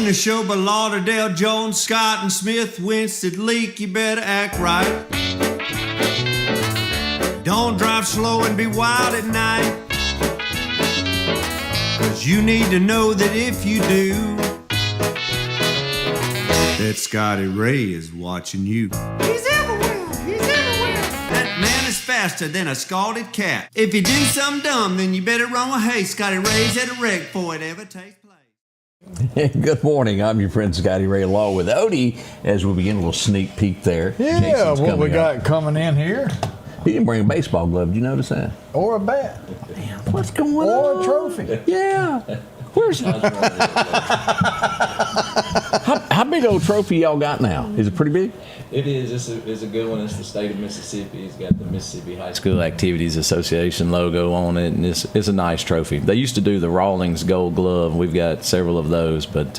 Neshoba, Lauderdale, Jones, Scott, and Smith, Winston, Leak, you better act right. Don't drive slow and be wild at night, 'cause you need to know that if you do, that Scotty Ray is watching you. He's everywhere, he's everywhere. That man is faster than a scalded cat. If you do something dumb, then you better run with haste. Scotty Ray's at a wreck before it ever takes place. Good morning. I'm your friend Scotty Ray, along with Odie, as we begin a little sneak peek there. Yeah, Jason's what we got up. coming in here. He didn't bring a baseball glove. Did you notice that? Or a bat. Man, what's going on? Or a trophy. Yeah. Where's how big old trophy y'all got now? Is it pretty big? It is. It's a good one. It's the state of Mississippi. It's got the Mississippi High School Activities Association logo on it, and it's a nice trophy. They used to do the Rawlings Gold Glove. We've got several of those, but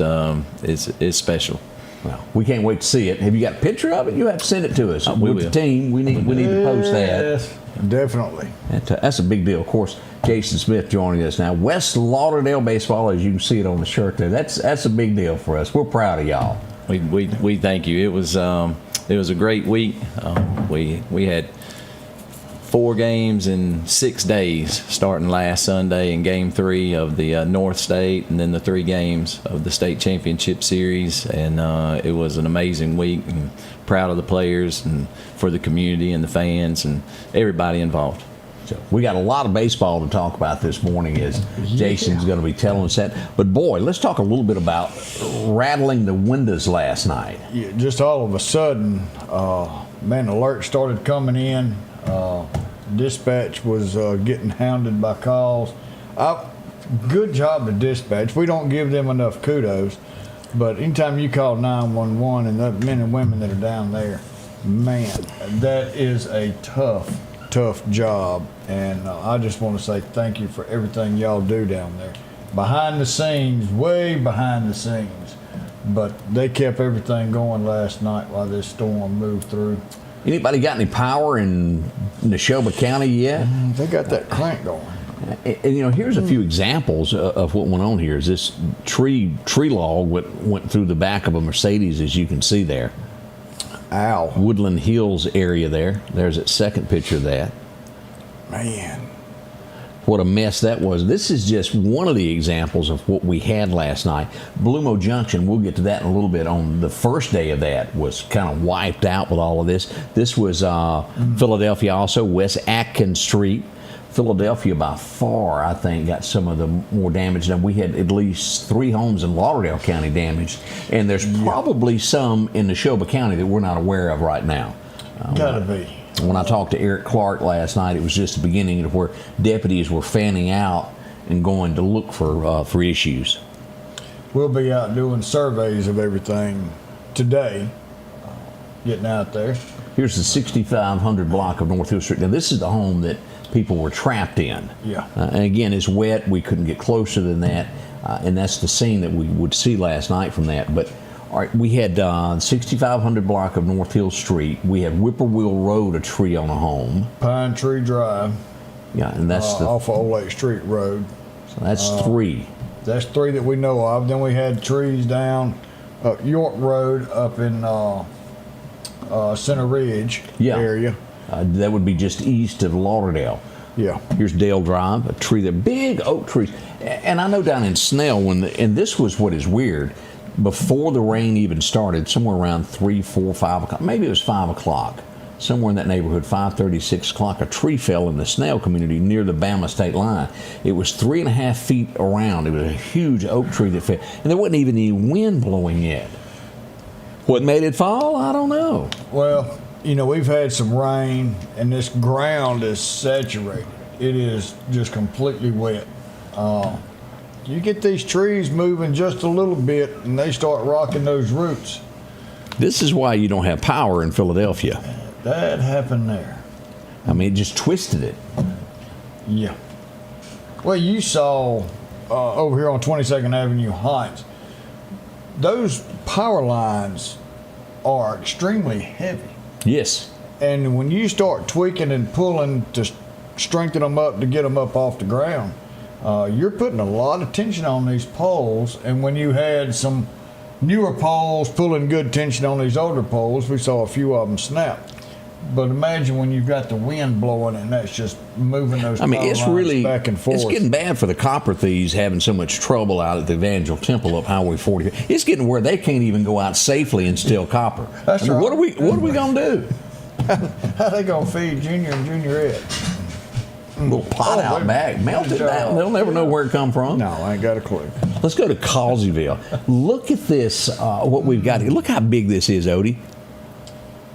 it's special. Well, we can't wait to see it. Have you got a picture of it? You have to send it to us. We With will. the team, we need to post that. Yes, definitely. That's a big deal. Of course, Jason Smith joining us now. West Lauderdale baseball, as you can see it on the shirt there. That's a big deal for us. We're proud of y'all. We thank you. It was a great week. We had 4 games in 6 days, starting last Sunday in Game 3 of the North State, and then the 3 games of the State Championship Series. And it was an amazing week. And proud of the players and for the community and the fans and everybody involved. So we got a lot of baseball to talk about this morning, as Jason's going to be telling us that. But boy, let's talk a little bit about rattling the windows last night. Yeah, just all of a sudden, man, alerts started coming in. Dispatch was getting hounded by calls. Good job to dispatch. We don't give them enough kudos, but anytime you call 911 and the men and women that are down there, man, that is a tough job. And I just want to say thank you for everything y'all do down there. Behind the scenes, way behind the scenes. But they kept everything going last night while this storm moved through. Anybody got any power in Neshoba County yet? They got that crank going. And here's a few examples of what went on here. Is this tree log went through the back of a Mercedes, as you can see there. Ow. Woodland Hills area there. There's that second picture of that. Man. What a mess that was. This is just one of the examples of what we had last night. Blue Mo Junction, we'll get to that in a little bit. On the first day of that was kind of wiped out with all of this. This was Philadelphia also, West Atkins Street. Philadelphia by far, I think, got some of the more damage. Now, we had at least 3 homes in Lauderdale County damaged, and there's probably some in Neshoba County that we're not aware of right now. Gotta be. When I talked to Eric Clark last night, it was just the beginning of where deputies were fanning out and going to look for issues. We'll be out doing surveys of everything today, getting out there. Here's the 6500 block of North Hill Street. Now, this is the home that people were trapped in. Yeah. And again, it's wet. We couldn't get closer than that. And that's the scene that we would see last night from that. But all right, we had 6500 block of North Hill Street. We had Whippoorwill Road, a tree on a home. Pine Tree Drive. Yeah, and that's off of Old Lake Street Road. So that's 3. That's 3 that we know of. Then we had trees down York Road up in Center Ridge area. That would be just east of Lauderdale. Yeah. Here's Dale Drive, a tree, the big oak trees. And I know down in Snell, and this was what is weird, before the rain even started, somewhere around 3, 4, 5 o'clock, maybe it was 5 o'clock, somewhere in that neighborhood, 5:30, 6 o'clock, a tree fell in the Snell community near the Bama state line. It was 3.5 feet around. It was a huge oak tree that fell, and there wasn't even any wind blowing yet. What made it fall? I don't know. Well, we've had some rain, and this ground is saturated. It is just completely wet. You get these trees moving just a little bit, and they start rocking those roots. This is why you don't have power in Philadelphia. That happened there. I mean, it just twisted it. Yeah. Well, you saw over here on 22nd Avenue Heights, those power lines are extremely heavy. Yes. And when you start tweaking and pulling to strengthen them up to get them up off the ground, you're putting a lot of tension on these poles. And when you had some newer poles pulling good tension on these older poles. We saw a few of them snap. But imagine when you've got the wind blowing and that's just moving those power lines back and forth. It's getting bad for the copper thieves having so much trouble out at the Evangel Temple up Highway 40. It's getting where they can't even go out safely and steal copper. That's right. What are we going to do? How they going to feed Junior and Juniorette? Little pot out back. Melt it down. They'll never know where it come from. No, I ain't got a clue. Let's go to Causeyville. Look at this, what we've got here. Look how big this is, Odie.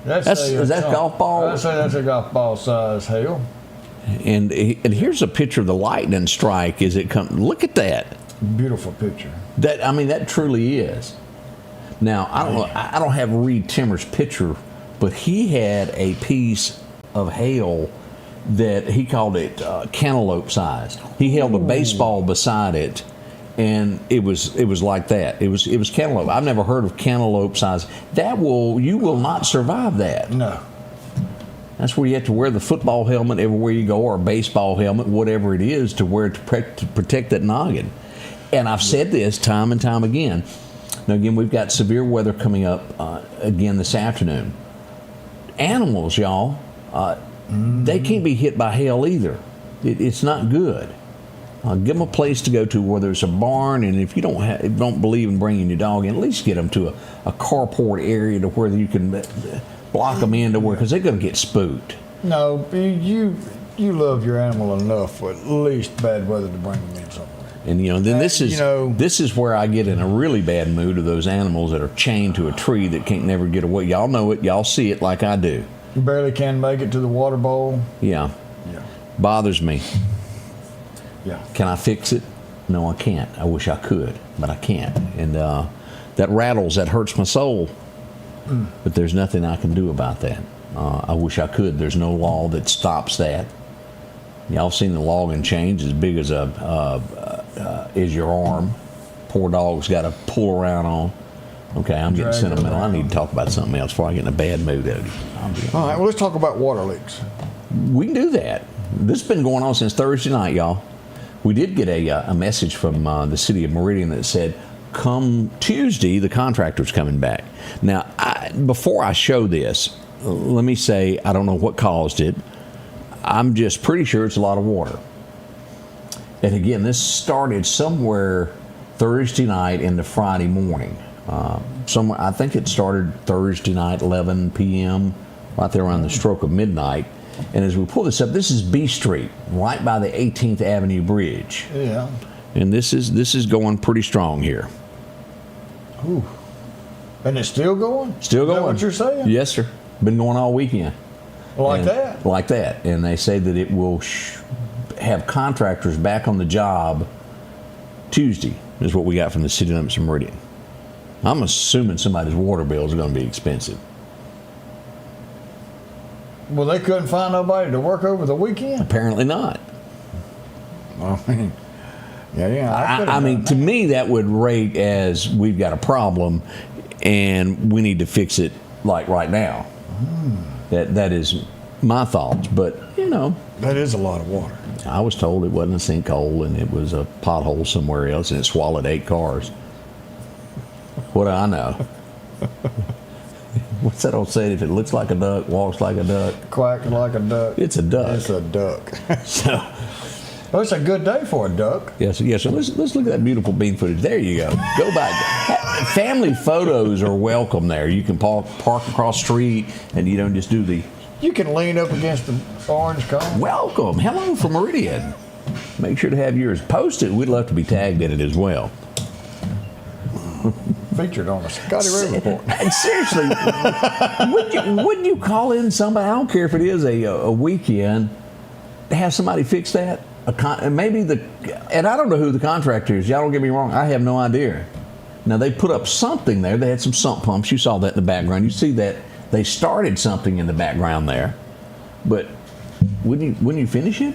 Is that golf ball? I'd say that's a golf ball size hail. And here's a picture of the lightning strike as it comes. Look at that. Beautiful picture. That truly is. Now, I don't have Reed Timmer's picture, but he had a piece of hail that he called it cantaloupe size. He held a baseball beside it, and it was like that. It was cantaloupe. I've never heard of cantaloupe size. You will not survive that. No. That's where you have to wear the football helmet everywhere you go, or a baseball helmet, whatever it is, to wear to protect that noggin. And I've said this time and time again. Now again, we've got severe weather coming up again this afternoon. Animals, y'all. They can't be hit by hail either. It's not good. Give them a place to go to where there's a barn, and if you don't believe in bringing your dog in, at least get them to a carport area to where you can block them in to where, because they're going to get spooked. No, you love your animal enough for at least bad weather to bring them in somewhere. And then this is where I get in a really bad mood of those animals that are chained to a tree that can't never get away. Y'all know it. Y'all see it like I do. You barely can make it to the water bowl. Yeah. Bothers me. Yeah. Can I fix it? No, I can't. I wish I could, but I can't. And that hurts my soul. But there's nothing I can do about that. I wish I could. There's no law that stops that. Y'all seen the logging chains as big as your arm. Poor dog's got to pull around on. Okay, I'm getting sentimental. I need to talk about something else before I get in a bad mood, Odie. All right, well, let's talk about water leaks. We can do that. This has been going on since Thursday night, y'all. We did get a message from the city of Meridian that said, come Tuesday, the contractor's coming back. Now, before I show this, let me say I don't know what caused it. I'm just pretty sure it's a lot of water. And again, this started somewhere Thursday night into Friday morning. I think it started Thursday night, 11 p.m., right there around the stroke of midnight. And as we pull this up, this is B Street, right by the 18th Avenue Bridge. Yeah. And this is going pretty strong here. Ooh. And it's still going? Still going. Is that what you're saying? Yes, sir. Been going all weekend. Like that? Like that. And they say that it will have contractors back on the job Tuesday, is what we got from the city limits of Meridian. I'm assuming somebody's water bill is going to be expensive. Well, they couldn't find nobody to work over the weekend? Apparently not. I mean, I mean, to me, that would rate as we've got a problem and we need to fix it like right now. That is my thoughts, but that is a lot of water. I was told it wasn't a sinkhole and it was a pothole somewhere else and it swallowed 8 cars. What do I know? What's that old saying? If it looks like a duck, walks like a duck, quacks like a duck. It's a duck. It's a duck. So, well, it's a good day for a duck. Yes. So let's look at that beautiful bean footage. There you go. Go back. Family photos are welcome there. You can park across the street, and you don't just do the. You can lean up against the orange cone. Welcome. Hello from Meridian. Make sure to have yours posted. We'd love to be tagged in it as well. Featured on the Scotty Ray Report. And seriously, wouldn't you call in somebody? I don't care if it is a weekend, to have somebody fix that. And I don't know who the contractor is. Y'all don't get me wrong. I have no idea. Now they put up something there. They had some sump pumps. You saw that in the background. You see that they started something in the background there. But wouldn't you finish it?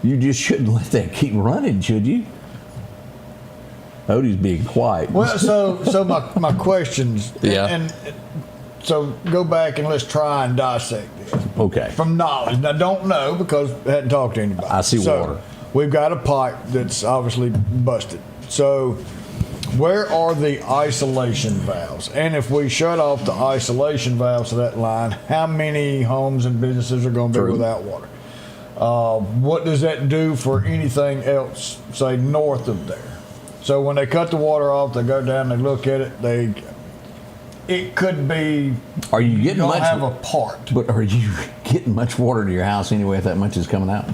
You just shouldn't let that keep running, should you? Odie's being quiet. Well, so my questions. Yeah. And so go back and let's try and dissect this. Okay. From knowledge. Now, don't know because I hadn't talked to anybody. I see water. We've got a pipe that's obviously busted. So where are the isolation valves? And if we shut off the isolation valves to that line, how many homes and businesses are going to be without water? What does that do for anything else, say, north of there? So when they cut the water off, they go down, they look at it, it could be. Are you getting much? Have a part. But are you getting much water to your house anyway if that much is coming out?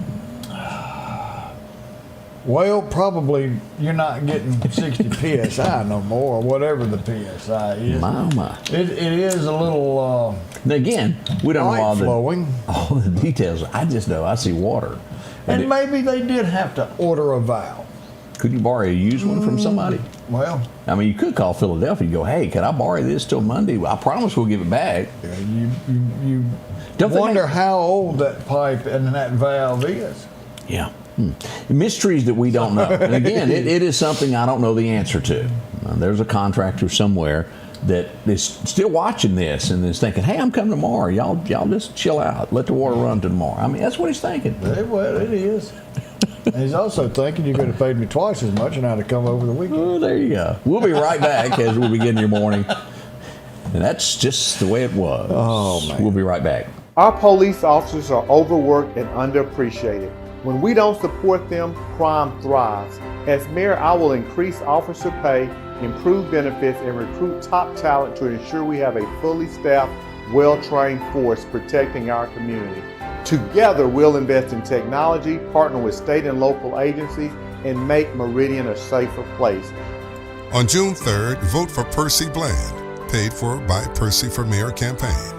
Well, probably you're not getting 60 psi no more, or whatever the psi is. My. It is a little. Now again, we don't know all the details. I just know I see water. And maybe they did have to order a valve. Could you borrow a used one from somebody? Well, I mean, you could call Philadelphia and go, hey, can I borrow this till Monday? I promise we'll give it back. Yeah, you wonder how old that pipe and that valve is. Yeah. Mysteries that we don't know. And again, it is something I don't know the answer to. There's a contractor somewhere that is still watching this and is thinking, hey, I'm coming tomorrow. Y'all just chill out. Let the water run to tomorrow. I mean, that's what he's thinking. Well, it is. And he's also thinking you could have paid me twice as much and I'd have come over the weekend. Oh, there you go. We'll be right back as we begin your morning. And that's just the way it was. Oh, man. We'll be right back. Our police officers are overworked and underappreciated. When we don't support them, crime thrives. As mayor, I will increase officer pay, improve benefits, and recruit top talent to ensure we have a fully staffed, well-trained force protecting our community. Together, we'll invest in technology, partner with state and local agencies, and make Meridian a safer place. On June 3rd, vote for Percy Bland, paid for by Percy for Mayor campaign.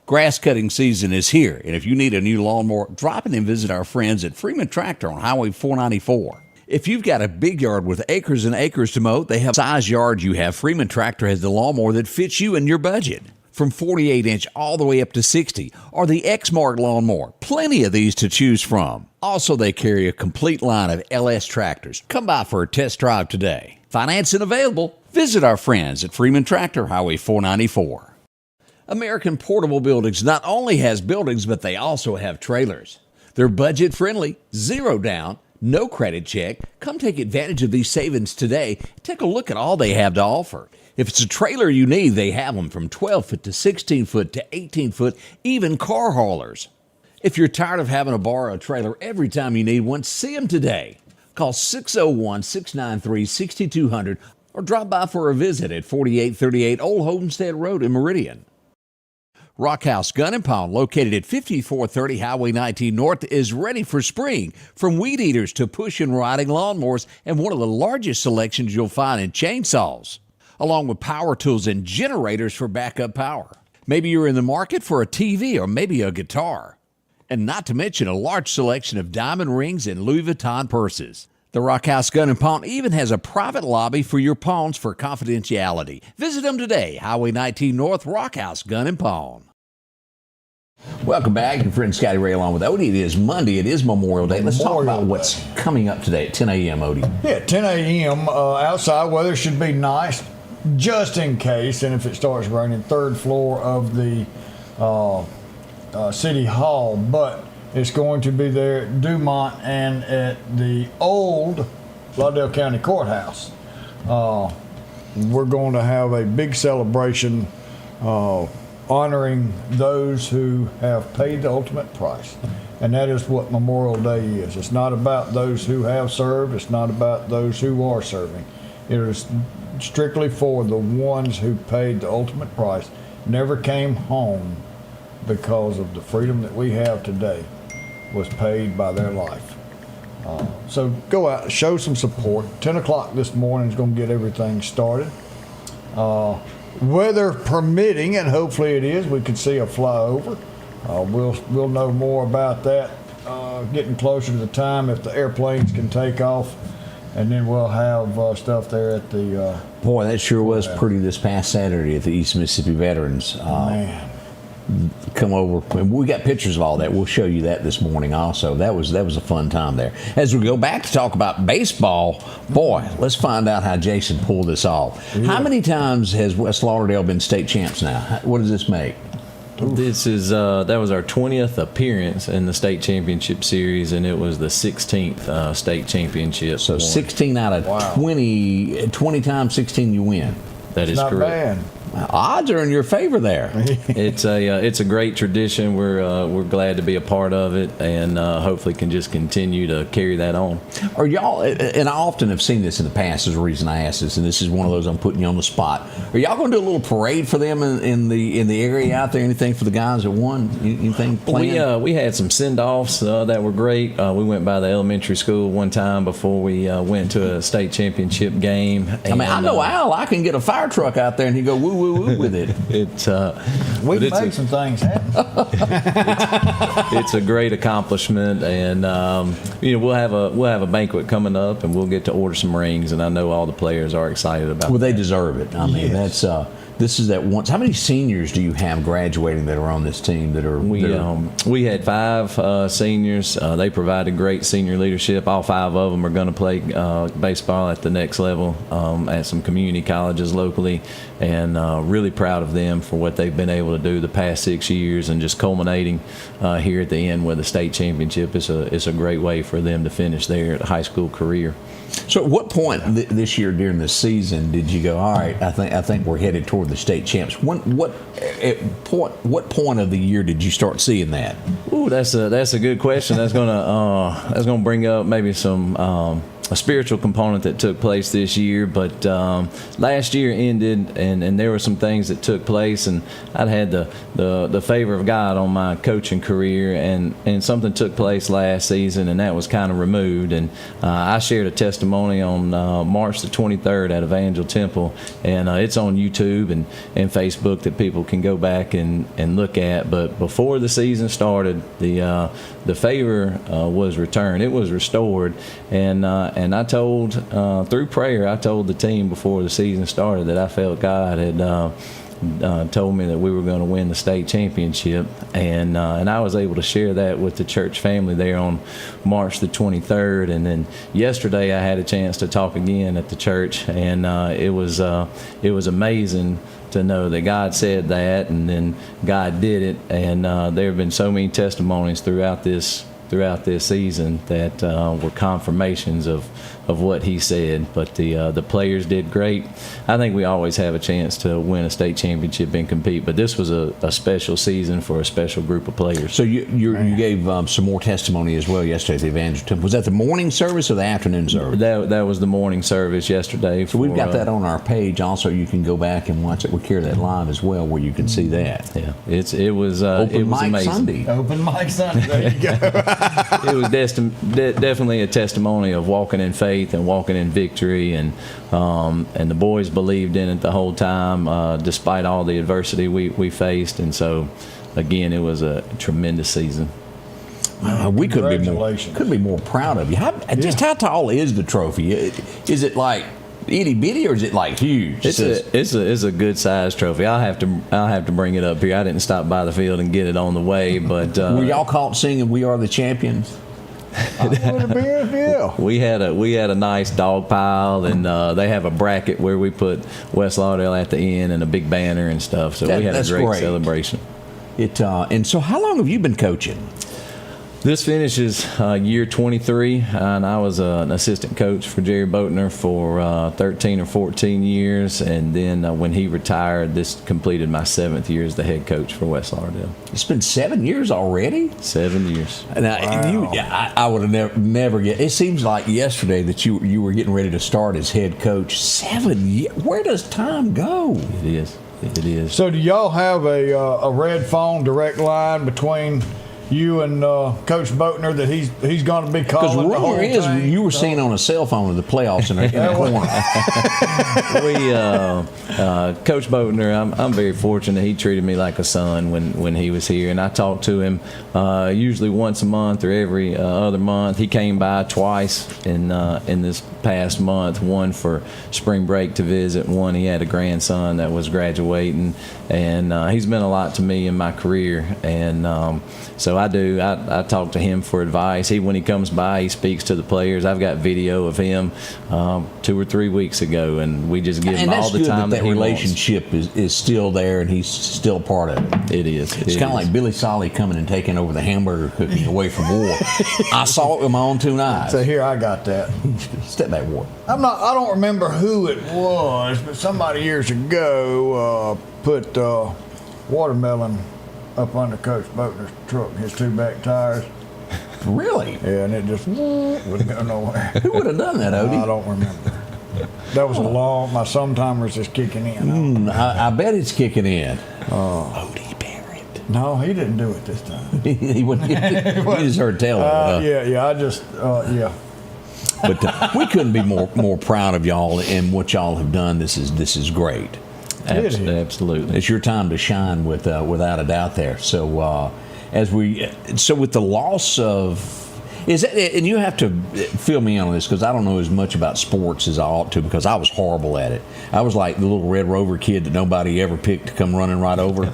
Grass cutting season is here, and if you need a new lawnmower, drop in and visit our friends at Freeman Tractor on Highway 494. If you've got a big yard with acres and acres to mow, they have the size yard you have. Freeman Tractor has the lawnmower that fits you and your budget. From 48-inch all the way up to 60, or the X-Mark lawnmower. Plenty of these to choose from. Also, they carry a complete line of LS tractors. Come by for a test drive today. Financing available. Visit our friends at Freeman Tractor, Highway 494. American Portable Buildings not only has buildings, but they also have trailers. They're budget-friendly, zero down, no credit check. Come take advantage of these savings today. Take a look at all they have to offer. If it's a trailer you need, they have them from 12-foot to 16-foot to 18-foot, even car haulers. If you're tired of having to borrow a trailer every time you need one, see them today. Call 601-693-6200 or drop by for a visit at 4838 Old Homestead Road in Meridian. Rockhouse Gun and Pound, located at 5430 Highway 19 North, is ready for spring. From weed eaters to push and riding lawnmowers, and one of the largest selections you'll find in chainsaws, along with power tools and generators for backup power. Maybe you're in the market for a TV or maybe a guitar. And not to mention a large selection of diamond rings and Louis Vuitton purses. The Rockhouse Gun & Pawn even has a private lobby for your pawns for confidentiality. Visit them today, Highway 19 North, Rockhouse Gun & Pawn. Welcome back. Your friend Scotty Ray along with Odie. It is Monday. It is Memorial Day. Let's talk about what's coming up today at 10 a.m., Odie. Yeah, 10 a.m. Outside weather should be nice, just in case. And if it starts raining, third floor of the City Hall. But it's going to be there at Dumont and at the Old Lauderdale County Courthouse. We're going to have a big celebration honoring those who have paid the ultimate price. And that is what Memorial Day is. It's not about those who have served. It's not about those who are serving. It is strictly for the ones who paid the ultimate price, never came home because of the freedom that we have today was paid by their life. So go out, show some support. 10 o'clock this morning is going to get everything started. Weather permitting, and hopefully it is, we could see a flyover. We'll know more about that getting closer to the time if the airplanes can take off, and then we'll have stuff there at the. Boy, that sure was pretty this past Saturday at the East Mississippi Veterans. Man. Come over, and we got pictures of all that. We'll show you that this morning also. That was a fun time there. As we go back to talk about baseball, boy, let's find out how Jason pulled this off. Yeah. How many times has West Lauderdale been state champs now? What does this make? That was our 20th appearance in the state championship series, and it was the 16th state championship. So 16 out of 20 times 16 you win. That is Not correct. bad. Odds are in your favor there. It's a great tradition. We're glad to be a part of it, and hopefully can just continue to carry that on. Are y'all? And I often have seen this in the past. Is the reason I ask this, and this is one of those I'm putting you on the spot. Are y'all going to do a little parade for them in the area out there? Anything for the guys that won? Anything planned? We had some send-offs that were great. We went by the elementary school one time before we went to a state championship game. I mean, I know Al. I can get a fire truck out there and he go woo woo woo with it. We can make some things happen. It's a great accomplishment, and we'll have a banquet coming up, and we'll get to order some rings. And I know all the players are excited about. Well, that. they deserve it. I mean, Yes. this is that once. How many seniors do you have graduating that are on this team that are? We had 5 seniors. They provided great senior leadership. All 5 of them are going to play baseball at the next level at some community colleges locally, and really proud of them for what they've been able to do the past 6 years, and just culminating here at the end with the state championship. It's a great way for them to finish their high school career. So, at what point this year during the season did you go? All right, I think we're headed toward the state champs. What point of the year did you start seeing that? Ooh, that's a good question. That's gonna bring up maybe some a spiritual component that took place this year. But last year ended, and there were some things that took place, and I'd had the favor of God on my coaching career, and something took place last season, and that was kind of removed. And I shared a testimony on March the 23rd at Evangel Temple, and it's on YouTube and Facebook that people can go back and look at. But before the season started, the favor was returned. It was restored, and I told through prayer, I told the team before the season started that I felt God had told me that we were going to win the state championship, and I was able to share that with the church family there on March the 23rd. And then yesterday I had a chance to talk again at the church, and it was amazing to know that God said that, and then God did it. And there have been so many testimonies throughout this season that were confirmations of what he said. But the players did great. I think we always have a chance to win a state championship and compete, but this was a special season for a special group of players. So you gave some more testimony as well yesterday at the Evangel Temple. Was that the morning service or the afternoon service? That was the morning service yesterday. So we've got that on our page. Also, you can go back and watch it. We carry that live as well, where you can see that. Yeah, it was Open mic amazing. Sunday. Open mic Sunday. There you go. It was definitely a testimony of walking in faith and walking in victory, and the boys believed in it the whole time, despite all the adversity we faced. And so, again, it was a tremendous season. We couldn't be more proud of you. How tall is the trophy? Is it like itty bitty, or is it like huge? It's a good sized trophy. I'll have to bring it up here. I didn't stop by the field and get it on the way, but were y'all caught singing "We Are the Champions"? Yeah. We had a nice dog pile, and they have a bracket where we put West Lauderdale at the end and a big banner and stuff. So we had a great celebration. And so, how long have you been coaching? This finishes year 23, and I was an assistant coach for Jerry Boatner for 13 or 14 years, and then when he retired, this completed my 7th year as the head coach for West Lauderdale. It's been 7 years already? 7 years. Now, I would have never get. It seems like yesterday that you were getting ready to start as head coach. 7 years? Where does time go? It is. So do y'all have a red phone direct line between you and Coach Boatner that he's going to be calling? Because rumor is you were seen on a cell phone in the playoffs in the corner. Coach Boatner, I'm very fortunate. He treated me like a son when he was here, and I talked to him usually once a month or every other month. He came by twice in this past month, one for spring break to visit, one he had a grandson that was graduating, and he's been a lot to me in my career, and so I do. I talk to him for advice. When he comes by, he speaks to the players. I've got video of him 2 or 3 weeks ago, and we just give him all the time that relationship is still there, and he's still part of it. It is. It's kind of like Billy Solly coming and taking over the hamburger cooking away from Ward. I saw it with my own 2 eyes. So here I got that. Step back, Ward. I don't remember who it was, but somebody years ago put watermelon up under Coach Boatner's truck, his 2 back tires. Really? Yeah, and it just wouldn't go nowhere. Who would have done that, Odie? I don't remember. That was my sometimers is kicking in. I bet it's kicking in. Odie Barrett. No, he didn't do it this time. he just heard tell of it. Yeah. But we couldn't be more proud of y'all and what y'all have done. This is great. Absolutely. It's your time to shine without a doubt there. So with the loss of, is that, and you have to fill me in on this because I don't know as much about sports as I ought to because I was horrible at it. I was like the little Red Rover kid that nobody ever picked to come running right over.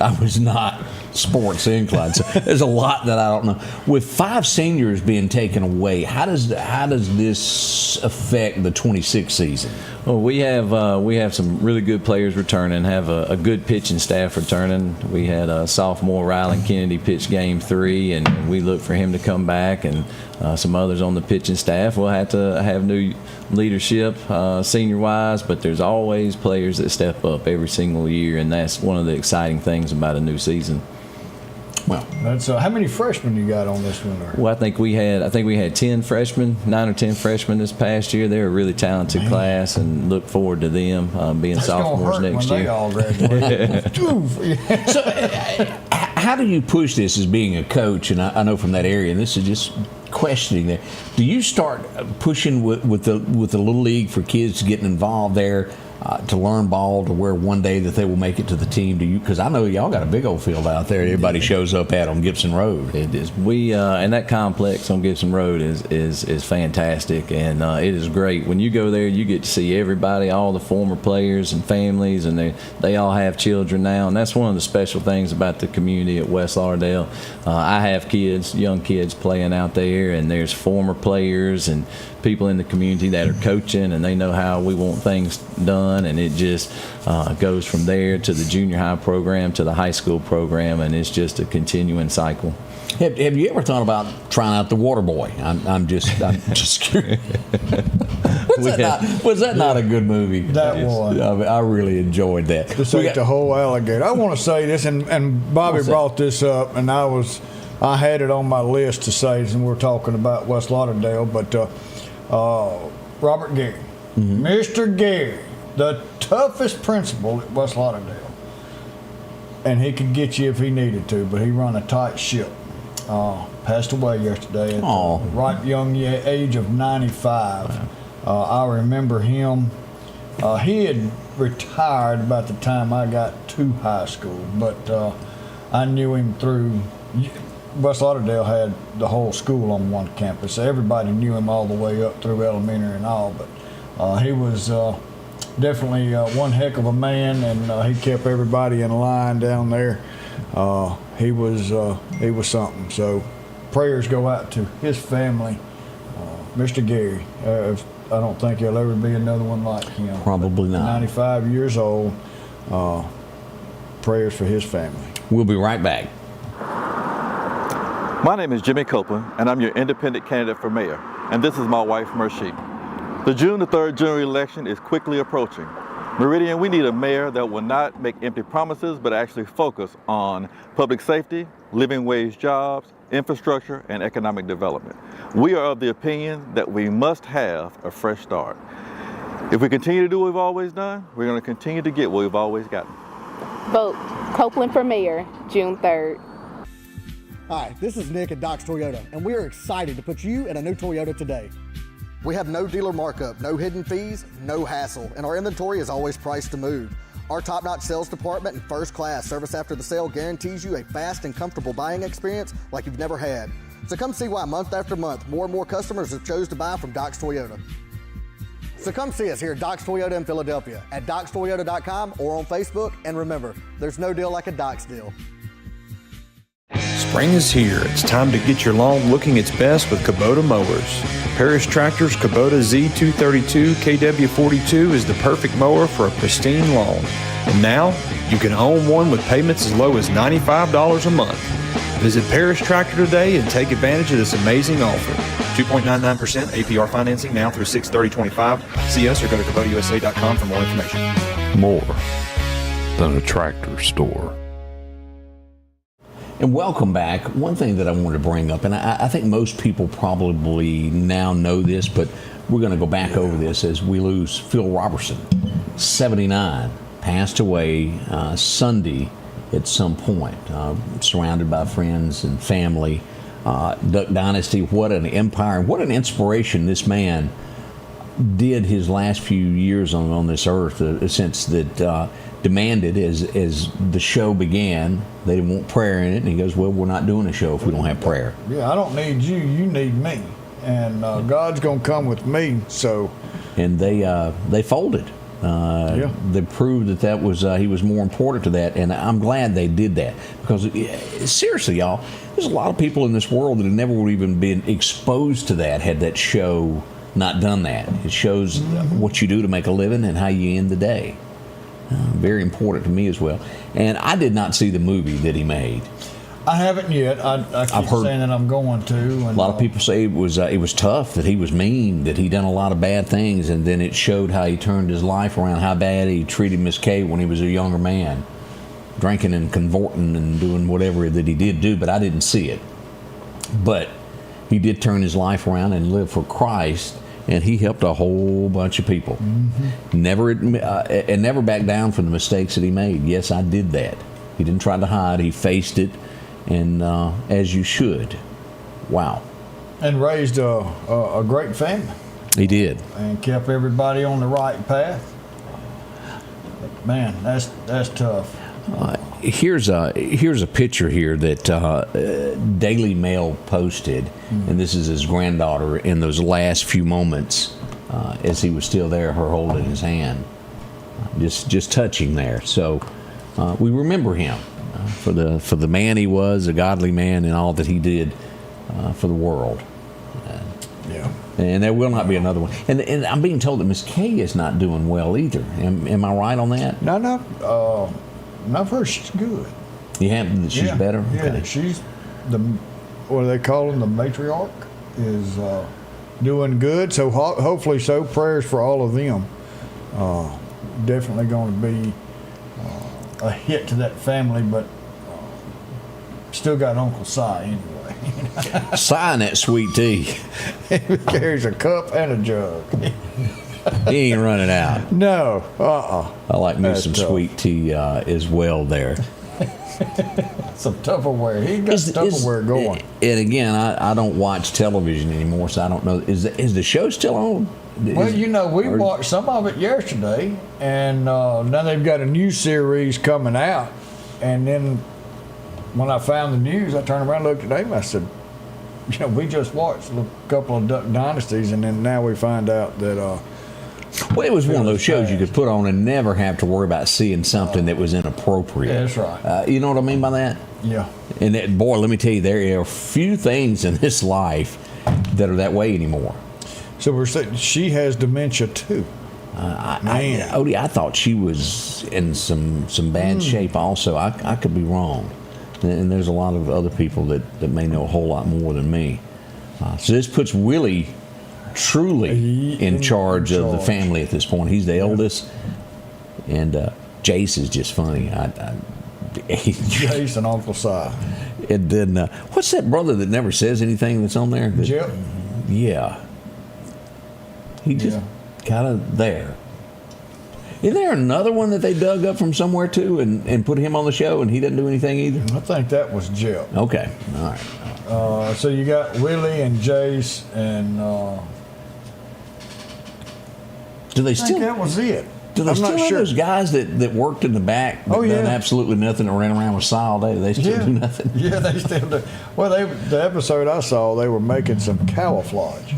I was not sports inclined. So there's a lot that I don't know. With 5 seniors being taken away, how does this affect the 26 season? Well, we have some really good players returning. Have a good pitching staff returning. We had sophomore Rylan Kennedy pitch Game 3, and we look for him to come back. And some others on the pitching staff. We'll have to have new leadership, senior-wise, but there's always players that step up every single year, and that's one of the exciting things about a new season. Well, that's how many freshmen you got on this one? Well, I think we had 10 freshmen, 9 or 10 freshmen this past year. They're a really talented class, and look forward to them being sophomores next year. They all graduate. So, how do you push this as being a coach? And I know from that area, and this is just questioning there. Do you start pushing with the little league for kids getting involved there? To learn ball to where one day that they will make it to the team? Do you? Because I know y'all got a big old field out there. Everybody shows up at on Gibson Road. It is. We and that complex on Gibson Road is fantastic, and it is great. When you go there, you get to see everybody, all the former players and families, and they all have children now, and that's one of the special things about the community at West Lauderdale. I have kids, young kids playing out there, and there's former players and people in the community that are coaching, and they know how we want things done, and it just goes from there to the junior high program to the high school program, and it's just a continuing cycle. Have you ever thought about trying out the water boy? I'm just curious. Was that not a good movie? That was. I really enjoyed that. Just ate the whole alligator. I want to say this, and Bobby brought this up, and I had it on my list to say, and we're talking about West Lauderdale, but Robert Gary, Mr. Gary, the toughest principal at West Lauderdale, and he could get you if he needed to, but he run a tight ship. Passed away yesterday at the ripe young age of 95. I remember him. He had retired about the time I got to high school, but I knew him through. West Lauderdale had the whole school on one campus. So everybody knew him all the way up through elementary and all, but he was definitely one heck of a man, and he kept everybody in line down there. He was something. So prayers go out to his family, Mr. Gary. I don't think there'll ever be another one like him. Probably not. 95 years old. Prayers for his family. We'll be right back. My name is Jimmy Copeland, and I'm your independent candidate for mayor, and this is my wife, Mershie. The June the 3rd general election is quickly approaching. Meridian, we need a mayor that will not make empty promises, but actually focus on public safety, living wage jobs, infrastructure, and economic development. We are of the opinion that we must have a fresh start. If we continue to do what we've always done, we're going to continue to get what we've always gotten. Vote Copeland for mayor, June 3rd. Hi, this is Nick at Doc's Toyota, and we are excited to put you in a new Toyota today. We have no dealer markup, no hidden fees, no hassle, and our inventory is always priced to move. Our top-notch sales department and first-class service after the sale guarantees you a fast and comfortable buying experience like you've never had. So come see why month after month, more and more customers have chose to buy from Doc's Toyota. So come see us here at Doc's Toyota in Philadelphia, at docstoyota.com or on Facebook, and remember, there's no deal like a Doc's deal. Spring is here. It's time to get your lawn looking its best with Kubota mowers. Parish Tractor's Kubota Z232 KW42 is the perfect mower for a pristine lawn. And now, you can own one with payments as low as $95 a month. Visit Parish Tractor today and take advantage of this amazing offer. 2.99% APR financing now through 6/30/25. See us or go to KubotaUSA.com for more information. More than a tractor store. And welcome back. One thing that I wanted to bring up, and I think most people probably now know this, but we're going to go back over this as we lose Phil Robertson, 79, passed away Sunday at some point, surrounded by friends and family. Duck Dynasty, what an empire, what an inspiration this man did his last few years on this earth, since that demanded as the show began. They didn't want prayer in it, and he goes, well, we're not doing a show if we don't have prayer. Yeah, I don't need you, you need me, and God's gonna come with me. So, and they folded. They proved that was he was more important to that, and I'm glad they did that, because seriously, y'all, there's a lot of people in this world that have never would even been exposed to that had that show not done that. It shows what you do to make a living and how you end the day. Very important to me as well. And I did not see the movie that he made. I haven't yet. I keep saying that I'm going to. And, a lot of people say it was tough, that he was mean, that he done a lot of bad things, and then it showed how he turned his life around, how bad he treated Miss Kay when he was a younger man, drinking and convorting and doing whatever that he did do, but I didn't see it. But he did turn his life around and live for Christ, and he helped a whole bunch of people. Never backed down from the mistakes that he made. Yes, I did that. He didn't try to hide. He faced it, and as you should. Wow. And raised a great family. He did. And kept everybody on the right path. But man, that's tough. Here's a picture here that Daily Mail posted, and this is his granddaughter in those last few moments as he was still there, her holding his hand, just touching there. So we remember him for the man he was, a godly man, and all that he did for the world. Yeah. And there will not be another one. And I'm being told that Miss Kay is not doing well either. Am I right on that? No. I've heard she's good. You have? She's better? Yeah, okay. She's what do they call them? The matriarch is doing good. So hopefully so. Prayers for all of them. Definitely going to be a hit to that family, but still got Uncle Si anyway. Si and that sweet tea. He carries a cup and a jug. He ain't running out. No. I like me That's some tough. sweet tea as well there. Some Tupperware. He got Tupperware going. And again, I don't watch television anymore, so I don't know. Is the show still on? Well, we watched some of it yesterday, and now they've got a new series coming out. And then when I found the news, I turned around and looked at Amy. I said, we just watched a couple of Duck Dynasties, and then now we find out that well, it was one of those shows you could put on and never have to worry about seeing something that was inappropriate. Yeah, that's right. You know what I mean by that? Yeah. And that, boy, let me tell you, there are few things in this life that are that way anymore. So we're saying she has dementia too. Odie, I thought she was in some bad shape also. I could be wrong. And there's a lot of other people that may know a whole lot more than me. So this puts Willie truly in charge of the family at this point. He's the eldest, and Jace is just funny. Jace and Uncle Si. And then what's that brother that never says anything that's on there? Jip. Yeah. He just kind of there. Is there another one that they dug up from somewhere too and put him on the show and he didn't do anything either? I think that was Jip. Okay. All right. So you got Willie and Jace and do they I still? think that was it. Do they still have those guys that worked in the back that done absolutely nothing and ran around with Si all day? Do they still do nothing? Yeah, they still do. Well, the episode I saw, they were making some camouflage.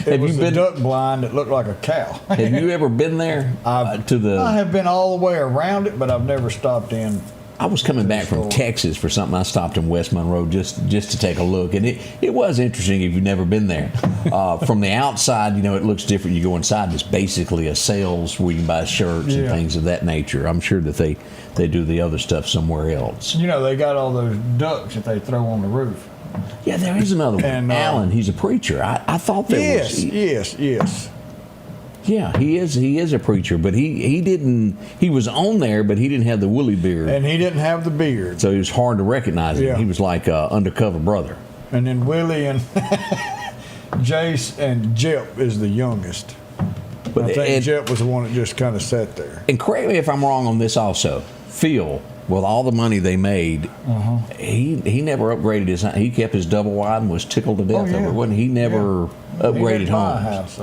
It was a duck blind that looked like a cow. Have you ever been there? I have been all the way around it, but I've never stopped in. I was coming back from Texas for something. I stopped in West Monroe just to take a look, and it was interesting if you've never been there. From the outside, it looks different. You go inside, it's basically a sales where you can buy shirts and things of that nature. I'm sure that they do the other stuff somewhere else. They got all those ducks that they throw on the roof. Yeah, there is another one. And, Alan, he's a preacher. I thought there was. Yes. Yeah, he is a preacher, but he was on there, but he didn't have the woolly beard. And he didn't have the beard. So it was hard to recognize him. Yeah. He was like an undercover brother. And then Willie and Jace and Jep is the youngest. But I think Jep was the one that just kind of sat there. And correct me if I'm wrong on this also. Phil, with all the money they made, he never upgraded his house. He kept his double wide and was tickled to death over it, wasn't he? He never upgraded homes.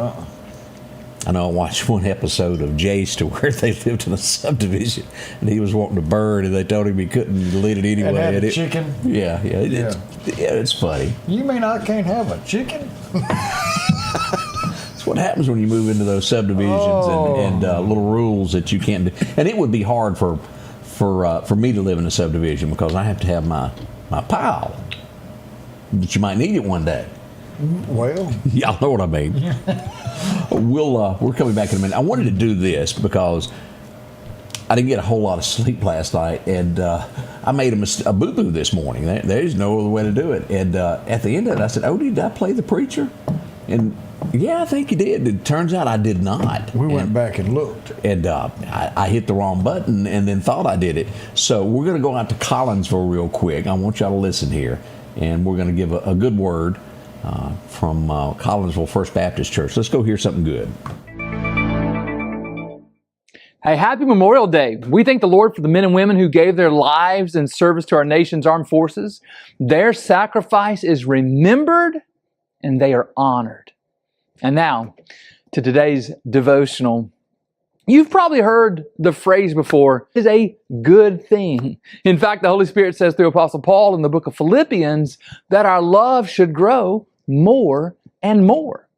I know I watched one episode of Jace to where they lived in a subdivision and he was wanting to burn and they told him he couldn't lit it anyway. And had a chicken? It's funny. You mean I can't have a chicken? That's what happens when you move into those subdivisions and little rules that you can't do. And it would be hard for me to live in a subdivision because I have to have my pile. But you might need it one day. Well, y'all know what I mean. We're coming back in a minute. I wanted to do this because I didn't get a whole lot of sleep last night, and I made a boo-boo this morning. There's no other way to do it. And at the end of it, I said, "Oh, did I play the preacher?" And yeah, I think you did. It turns out I did not. We went back and looked. And I hit the wrong button and then thought I did it. So we're going to go out to Collinsville real quick. I want y'all to listen here, and we're going to give a good word from Collinsville First Baptist Church. Let's go hear something good. Hey, happy Memorial Day. We thank the Lord for the men and women who gave their lives in service to our nation's armed forces. Their sacrifice is remembered and they are honored. And now to today's devotional. You've probably heard the phrase before, "is a good thing." In fact, the Holy Spirit says through Apostle Paul in the book of Philippians that our love should grow more and more.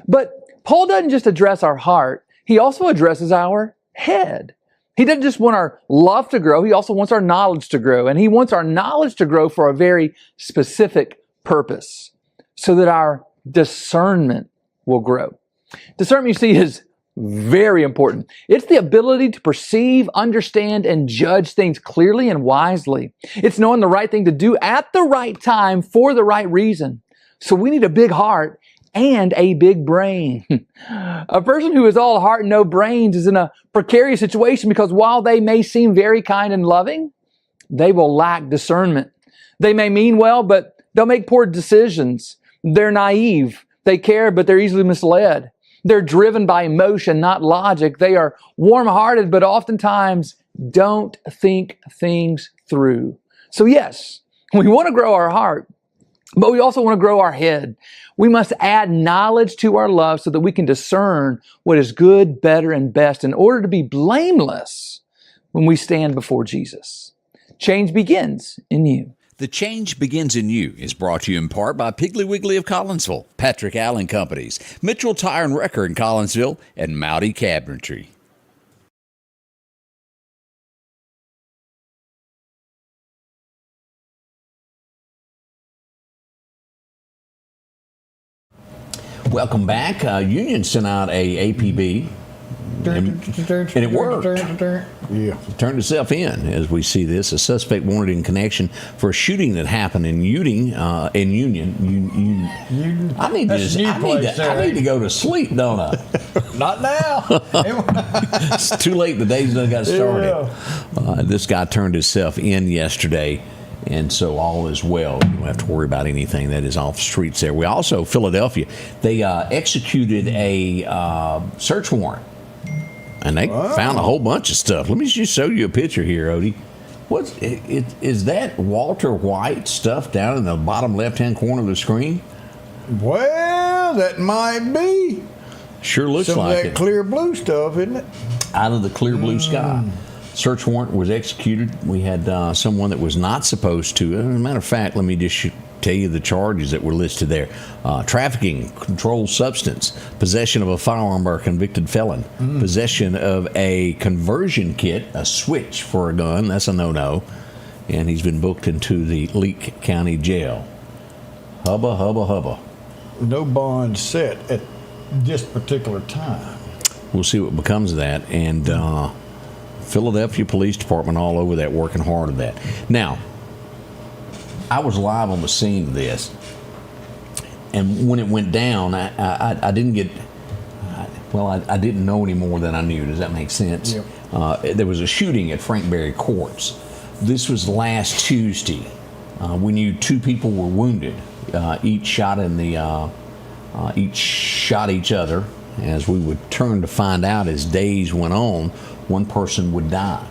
But Paul doesn't just address our heart, he also addresses our head. He doesn't just want our love to grow, he also wants our knowledge to grow. And he wants our knowledge to grow for a very specific purpose, so that our discernment will grow. Discernment, you see, is very important. It's the ability to perceive, understand, and judge things clearly and wisely. It's knowing the right thing to do at the right time for the right reason. So we need a big heart and a big brain. A person who is all heart and no brains is in a precarious situation because while they may seem very kind and loving, they will lack discernment. They may mean well, but they'll make poor decisions. They're naive. They care, but they're easily misled. They're driven by emotion, not logic. They are warm-hearted, but oftentimes don't think things through. So yes, we want to grow our heart, but we also want to grow our head. We must add knowledge to our love so that we can discern what is good, better, and best in order to be blameless when we stand before Jesus. Change begins in you. The Change Begins in You is brought to you in part by Piggly Wiggly of Collinsville, Patrick Allen Companies, Mitchell Tire and Wrecker in Collinsville, and Mowdy Cabinetry. Welcome back. Union sent out a APB, and it worked. Yeah. It turned itself in as we see this. A suspect wanted in connection for a shooting that happened in Union. I need to go to sleep, don't I? Not now. It's too late. The day's done got started. Yeah. This guy turned himself in yesterday, and so all is well. You don't have to worry about anything that is off streets there. We also, Philadelphia, they executed a search warrant. And they found a whole bunch of stuff. Let me just show you a picture here, Odie. Is that Walter White stuff down in the bottom left-hand corner of the screen? Well, that might be. Sure looks some like of that it. Clear blue stuff, isn't it? Out of the clear blue sky. Search warrant was executed. We had someone that was not supposed to. As a matter of fact, let me just tell you the charges that were listed there. Trafficking, controlled substance, possession of a firearm by a convicted felon, possession of a conversion kit, a switch for a gun, that's a no-no, and he's been booked into the Leake County Jail. Hubba, hubba, hubba. No bond set at this particular time. We'll see what becomes of that. And Philadelphia Police Department all over that, working hard at that. Now, I was live on the scene of this, and when it went down, I didn't get, I didn't know any more than I knew. Does that make sense? Yep. There was a shooting at Frankberry Courts. This was last Tuesday. We knew 2 people were wounded. Each shot each other. As we would turn to find out as days went on, one person would die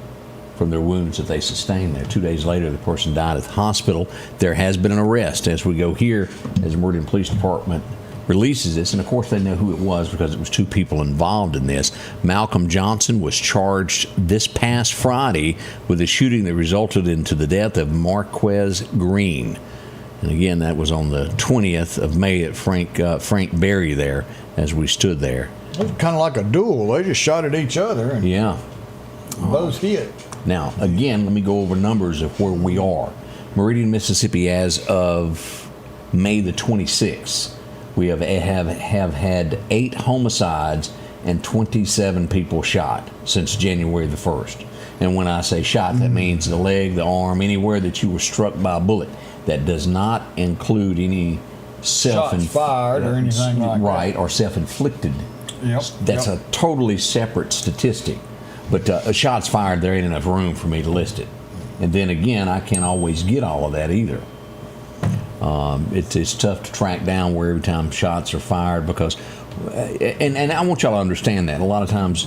from their wounds that they sustained there. 2 days later, the person died at the hospital. There has been an arrest as we go here, as the Meridian Police Department releases this, and of course they know who it was because it was 2 people involved in this. Malcolm Johnson was charged this past Friday with a shooting that resulted into the death of Marquez Green. And again, that was on the 20th of May at Frank Berry there, as we stood there. It was kind of like a duel. They just shot at each other. And yeah. Both hit. Now, again, let me go over numbers of where we are. Meridian, Mississippi, as of May the 26th, we have had 8 homicides and 27 people shot since January the 1st. And when I say shot, that means the leg, the arm, anywhere that you were struck by a bullet. That does not include any shots fired or anything like that. Right, or self-inflicted. Yep. That's a totally separate statistic. But shots fired, there ain't enough room for me to list it. And then again, I can't always get all of that either. It's tough to track down where every time shots are fired because, and I want y'all to understand that. A lot of times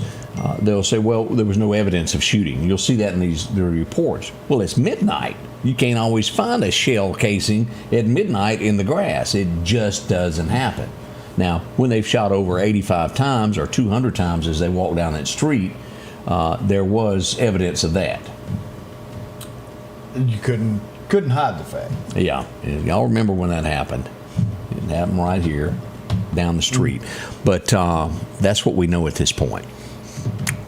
they'll say, well, there was no evidence of shooting. You'll see that in the reports. Well, it's midnight. You can't always find a shell casing at midnight in the grass. It just doesn't happen. Now, when they've shot over 85 times or 200 times as they walk down that street, there was evidence of that. You couldn't hide the fact. Yeah. Y'all remember when that happened. It happened right here down the street. But that's what we know at this point.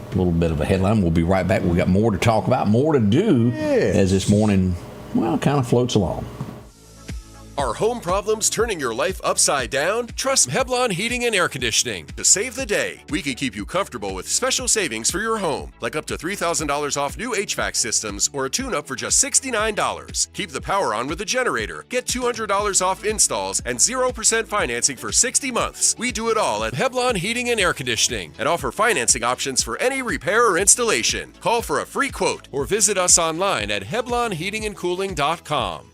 A little bit of a headline. We'll be right back. We've got more to talk about, more to do as this morning, kind of floats along. Are home problems turning your life upside down? Trust Heblon Heating and Air Conditioning to save the day. We can keep you comfortable with special savings for your home, like up to $3,000 off new HVAC systems or a tune-up for just $69. Keep the power on with a generator. Get $200 off installs and 0% financing for 60 months. We do it all at Heblon Heating and Air Conditioning and offer financing options for any repair or installation. Call for a free quote or visit us online at HeblonHeatingandCooling.com.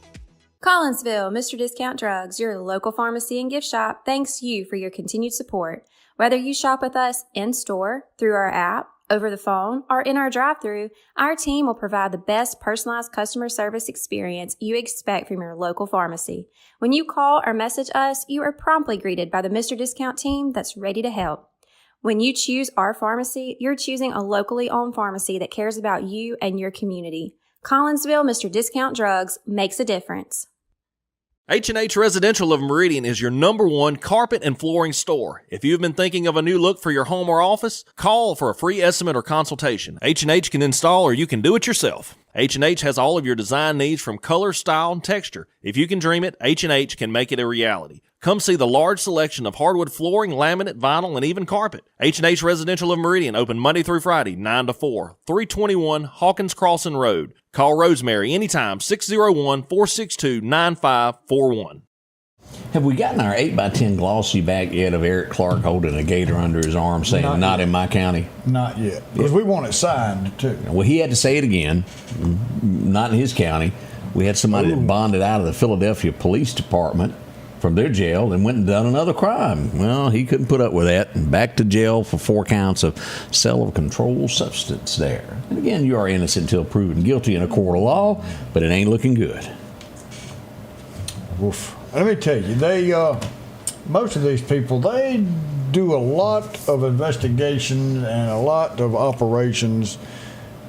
Collinsville, Mr. Discount Drugs, your local pharmacy and gift shop, thanks you for your continued support. Whether you shop with us in-store, through our app, over the phone, or in our drive-thru, our team will provide the best personalized customer service experience you expect from your local pharmacy. When you call or message us, you are promptly greeted by the Mr. Discount team that's ready to help. When you choose our pharmacy, you're choosing a locally owned pharmacy that cares about you and your community. Collinsville, Mr. Discount Drugs makes a difference. H&H Residential of Meridian is your #1 carpet and flooring store. If you've been thinking of a new look for your home or office, call for a free estimate or consultation. H&H can install or you can do it yourself. H&H has all of your design needs from color, style, and texture. If you can dream it, H&H can make it a reality. Come see the large selection of hardwood flooring, laminate, vinyl, and even carpet. H&H Residential of Meridian, open Monday through Friday, 9 to 4, 321 Hawkins Crossing Road. Call Rosemary anytime, 601-462-9541. Have we gotten our 8x10 glossy back yet of Eric Clark holding a gator under his arm saying, not in my county? Not yet. Because we want it signed, too. Well, he had to say it again. Not in his county. We had somebody that bonded out of the Philadelphia Police Department from their jail and went and done another crime. Well, he couldn't put up with that and back to jail for 4 counts of sale of a controlled substance there. And again, you are innocent until proven guilty in a court of law, but it ain't looking good. Oof. Let me tell you, most of these people, they do a lot of investigation and a lot of operations.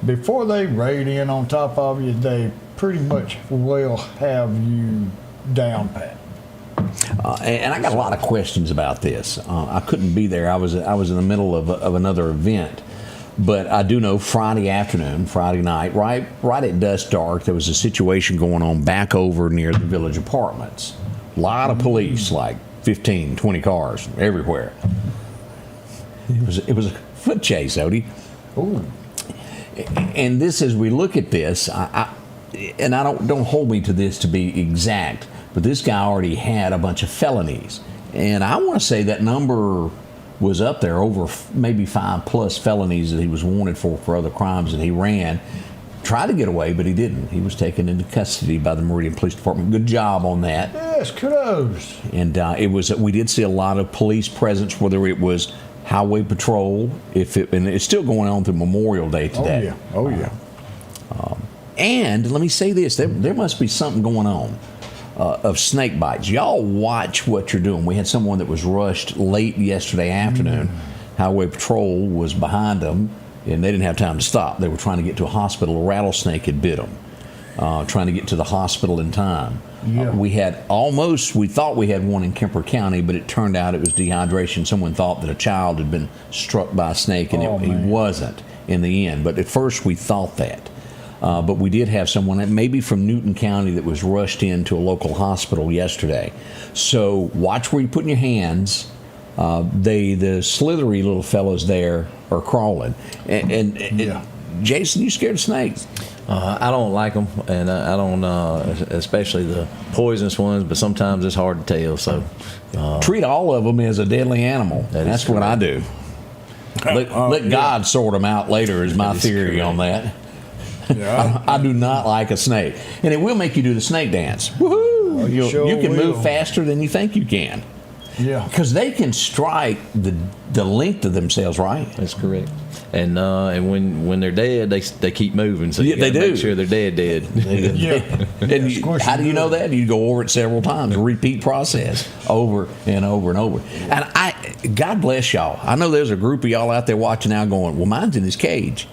Before they raid in on top of you, they pretty much will have you down pat. And I got a lot of questions about this. I couldn't be there. I was in the middle of another event. But I do know Friday night, right at dusk dark, there was a situation going on back over near the Village Apartments. A lot of police, like 15, 20 cars everywhere. It was a foot chase, Odie. Ooh. And this, as we look at this, and I don't hold me to this to be exact, but this guy already had a bunch of felonies. And I want to say that number was up there, over maybe 5+ felonies that he was wanted for other crimes that he ran. Tried to get away, but he didn't. He was taken into custody by the Meridian Police Department. Good job on that. Yes, kudos. And we did see a lot of police presence, whether it was highway patrol, and it's still going on through Memorial Day today. Oh yeah. And let me say this: there must be something going on of snake bites. Y'all watch what you're doing. We had someone that was rushed late yesterday afternoon. Highway patrol was behind them, and they didn't have time to stop. They were trying to get to a hospital. A rattlesnake had bit them. Trying to get to the hospital in time. Yeah. We thought we had one in Kemper County, but it turned out it was dehydration. Someone thought that a child had been struck by a snake, and he wasn't in the end. But at first we thought that. But we did have someone, maybe from Newton County, that was rushed into a local hospital yesterday. So watch where you're putting your hands. The slithery little fellows there are crawling. And Jason, you scared of snakes? I don't like them, and I don't, especially the poisonous ones. But sometimes it's hard to tell. So treat all of them as a deadly animal. That's what I do. Let God sort them out later. Is my theory on that. Yeah. I do not like a snake, and it will make you do the snake dance. Woohoo! You can move faster than you think you can. Yeah, because they can strike the length of themselves, right? That's correct. And when they're dead, they keep moving. So you they do. Make sure they're dead. Yeah. And how do you know that? You go over it several times, a repeat process, over and over and over. And God bless y'all. I know there's a group of y'all out there watching now, going, "Well, mine's in this cage.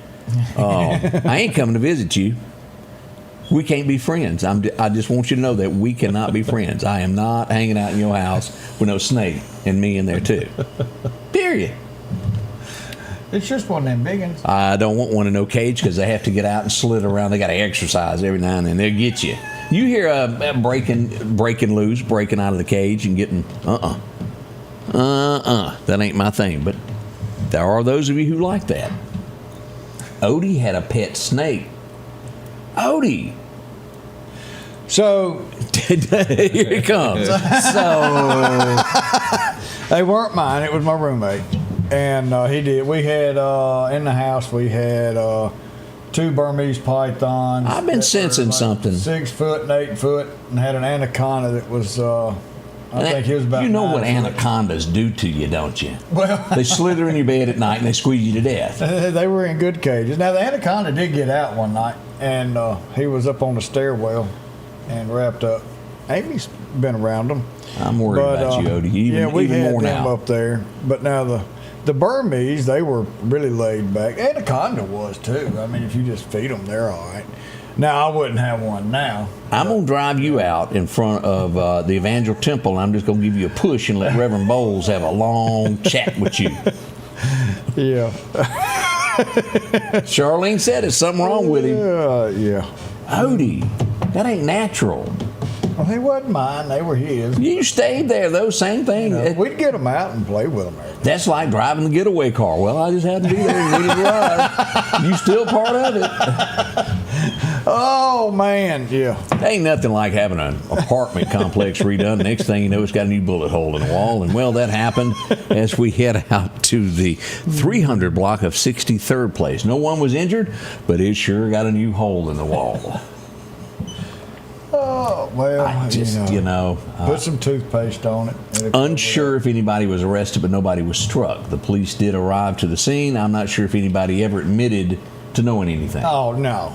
I ain't coming to visit you. We can't be friends. I just want you to know that we cannot be friends. I am not hanging out in your house with no snake and me in there too. Period. It's just one of them big ones. I don't want one in no cage because they have to get out and slither around. They got to exercise every now and then. They'll get you. You hear breaking loose, breaking out of the cage and getting that ain't my thing. But there are those of you who like that. Odie had a pet snake. Odie. So here it comes. So they weren't mine. It was my roommate, and he did. We had in the house. We had 2 Burmese pythons. I've been sensing something. 6 foot and 8 foot, and had an anaconda that was. I think he was about. You know 9 what foot. anacondas do to you, don't you? Well, they slither in your bed at night and they squeeze you to death. They were in good cages. Now the anaconda did get out one night, and he was up on the stairwell and wrapped up. Amy's been around them. I'm worried about you, Odie. We even had more them now. up there. But now the Burmese, they were really laid back. Anaconda was too. I mean, if you just feed them, they're all right. Now I wouldn't have one now. I'm going to drive you out in front of the Evangel Temple, and I'm just going to give you a push and let Reverend Bowles have a long chat with you. Yeah. Charlene said there's something wrong with him. Yeah. Odie, that ain't natural. Well, they wasn't mine. They were his. You stayed there, though. Same thing. You know, we'd get them out and play with them. That's like driving the getaway car. Well, I just had to be there and needed a ride. You still part of it. Oh, man. Yeah. Ain't nothing like having an apartment complex redone. Next thing you know, it's got a new bullet hole in the wall. And, well, that happened as we head out to the 300 block of 63rd Place. No one was injured, but it sure got a new hole in the wall. Oh, well, put some toothpaste on it. Unsure if anybody was arrested, but nobody was struck. The police did arrive to the scene. I'm not sure if anybody ever admitted to knowing anything. Oh, no.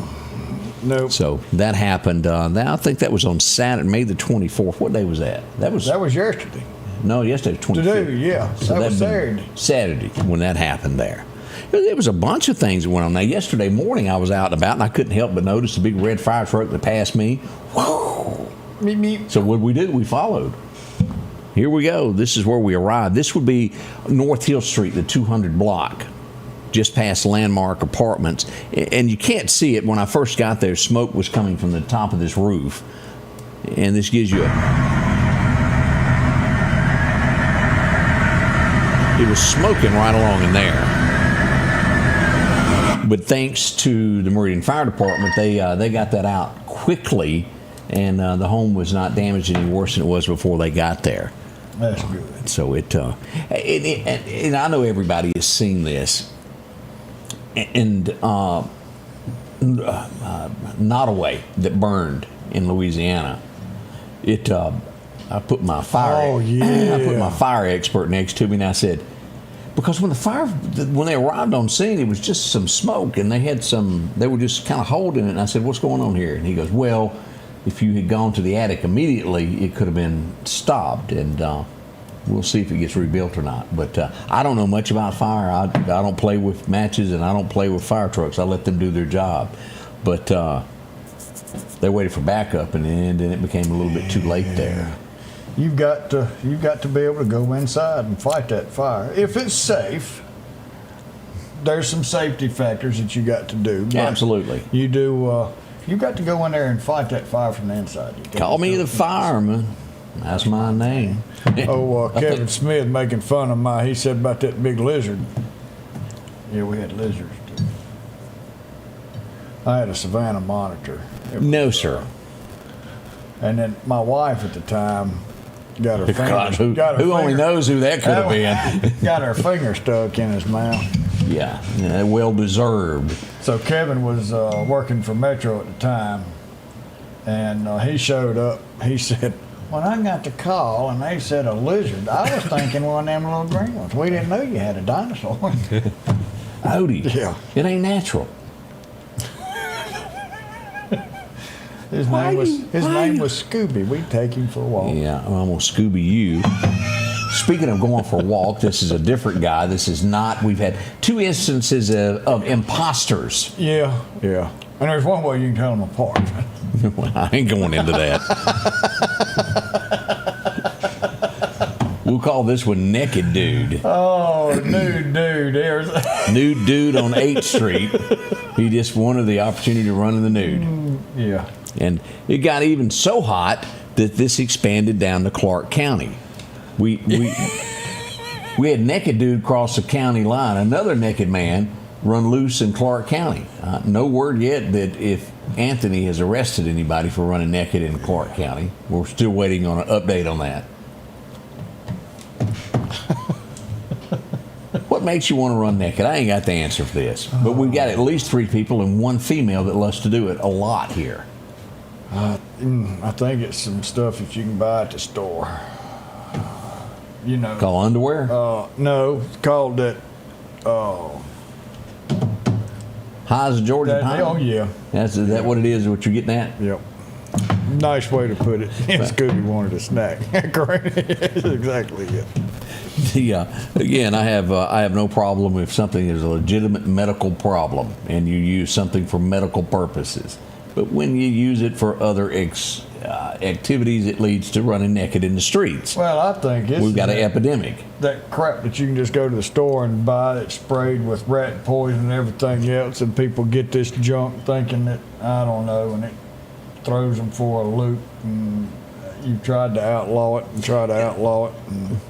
Nope. So that happened. I think that was on Saturday, May the 24th. What day was that? That was yesterday. No, yesterday was 25th. Today, yeah. So that was Saturday. Saturday when that happened there. There was a bunch of things that went on. Now, yesterday morning I was out and about, and I couldn't help but notice the big red fire truck that passed me. Whoa. Meep, meep. So what did we do? We followed. Here we go. This is where we arrived. This would be North Hill Street, the 200 block. just past Landmark Apartments. And you can't see it. When I first got there, smoke was coming from the top of this roof. And this gives you it was smoking right along in there. But thanks to the Meridian Fire Department, they got that out quickly, and the home was not damaged any worse than it was before they got there. That's good. So and I know everybody has seen this, and Nottoway that burned in Louisiana. I put my fire expert next to me, and I said, because when they arrived on scene, it was just some smoke, and they were just kind of holding it. And I said, "What's going on here?" And he goes, "Well, if you had gone to the attic immediately, it could have been stopped, and we'll see if it gets rebuilt or not." But I don't know much about fire. I don't play with matches, and I don't play with fire trucks. I let them do their job. But they waited for backup, and then it became a little bit too late there. You've got to be able to go inside and fight that fire if it's safe. There's some safety factors that you got to do. Absolutely. You do. You got to go in there and fight that fire from the inside. Call me the fireman. That's my name. Kevin Smith making fun of he said about that big lizard. Yeah, we had lizards too. I had a Savannah monitor. No, sir. And then my wife at the time got her finger. Who only knows who that could have been? Got her finger stuck in his mouth. Yeah, well deserved. So Kevin was working for Metro at the time, and he showed up. He said, "When I got the call and they said a lizard, I was thinking one of them little green ones. We didn't know you had a dinosaur." Odie. Yeah. It ain't natural. His name was Scooby. We'd take him for a walk. Yeah, I'm gonna Scooby you. Speaking of going for a walk, this is a different guy. This is not. We've had 2 instances of imposters. Yeah. And there's one way you can tell them apart. Well, I ain't going into that. We'll call this one Naked Dude. Oh, nude dude. Nude dude on 8th Street. He just wanted the opportunity to run in the nude. Yeah. And it got even so hot that this expanded down to Clark County. We had Naked Dude cross the county line. Another naked man run loose in Clark County. No word yet that if Anthony has arrested anybody for running naked in Clark County. We're still waiting on an update on that. What makes you want to run naked? I ain't got the answer for this. But we've got at least 3 people and 1 female that loves to do it a lot here. I think it's some stuff that you can buy at the store. You know. Called underwear? No, it's called that. High as a Georgia pine? Oh, yeah. Is that what it is, what you're getting at? Yep. Nice way to put it. Scooby wanted a snack. Correct. That's exactly it. Again, I have no problem if something is a legitimate medical problem and you use something for medical purposes. But when you use it for other activities, it leads to running naked in the streets. Well, I think we've got an epidemic. That crap that you can just go to the store and buy that's sprayed with rat poison and everything else, and people get this junk thinking that, I don't know, and it throws them for a loop. And you've tried to outlaw it and try to outlaw it.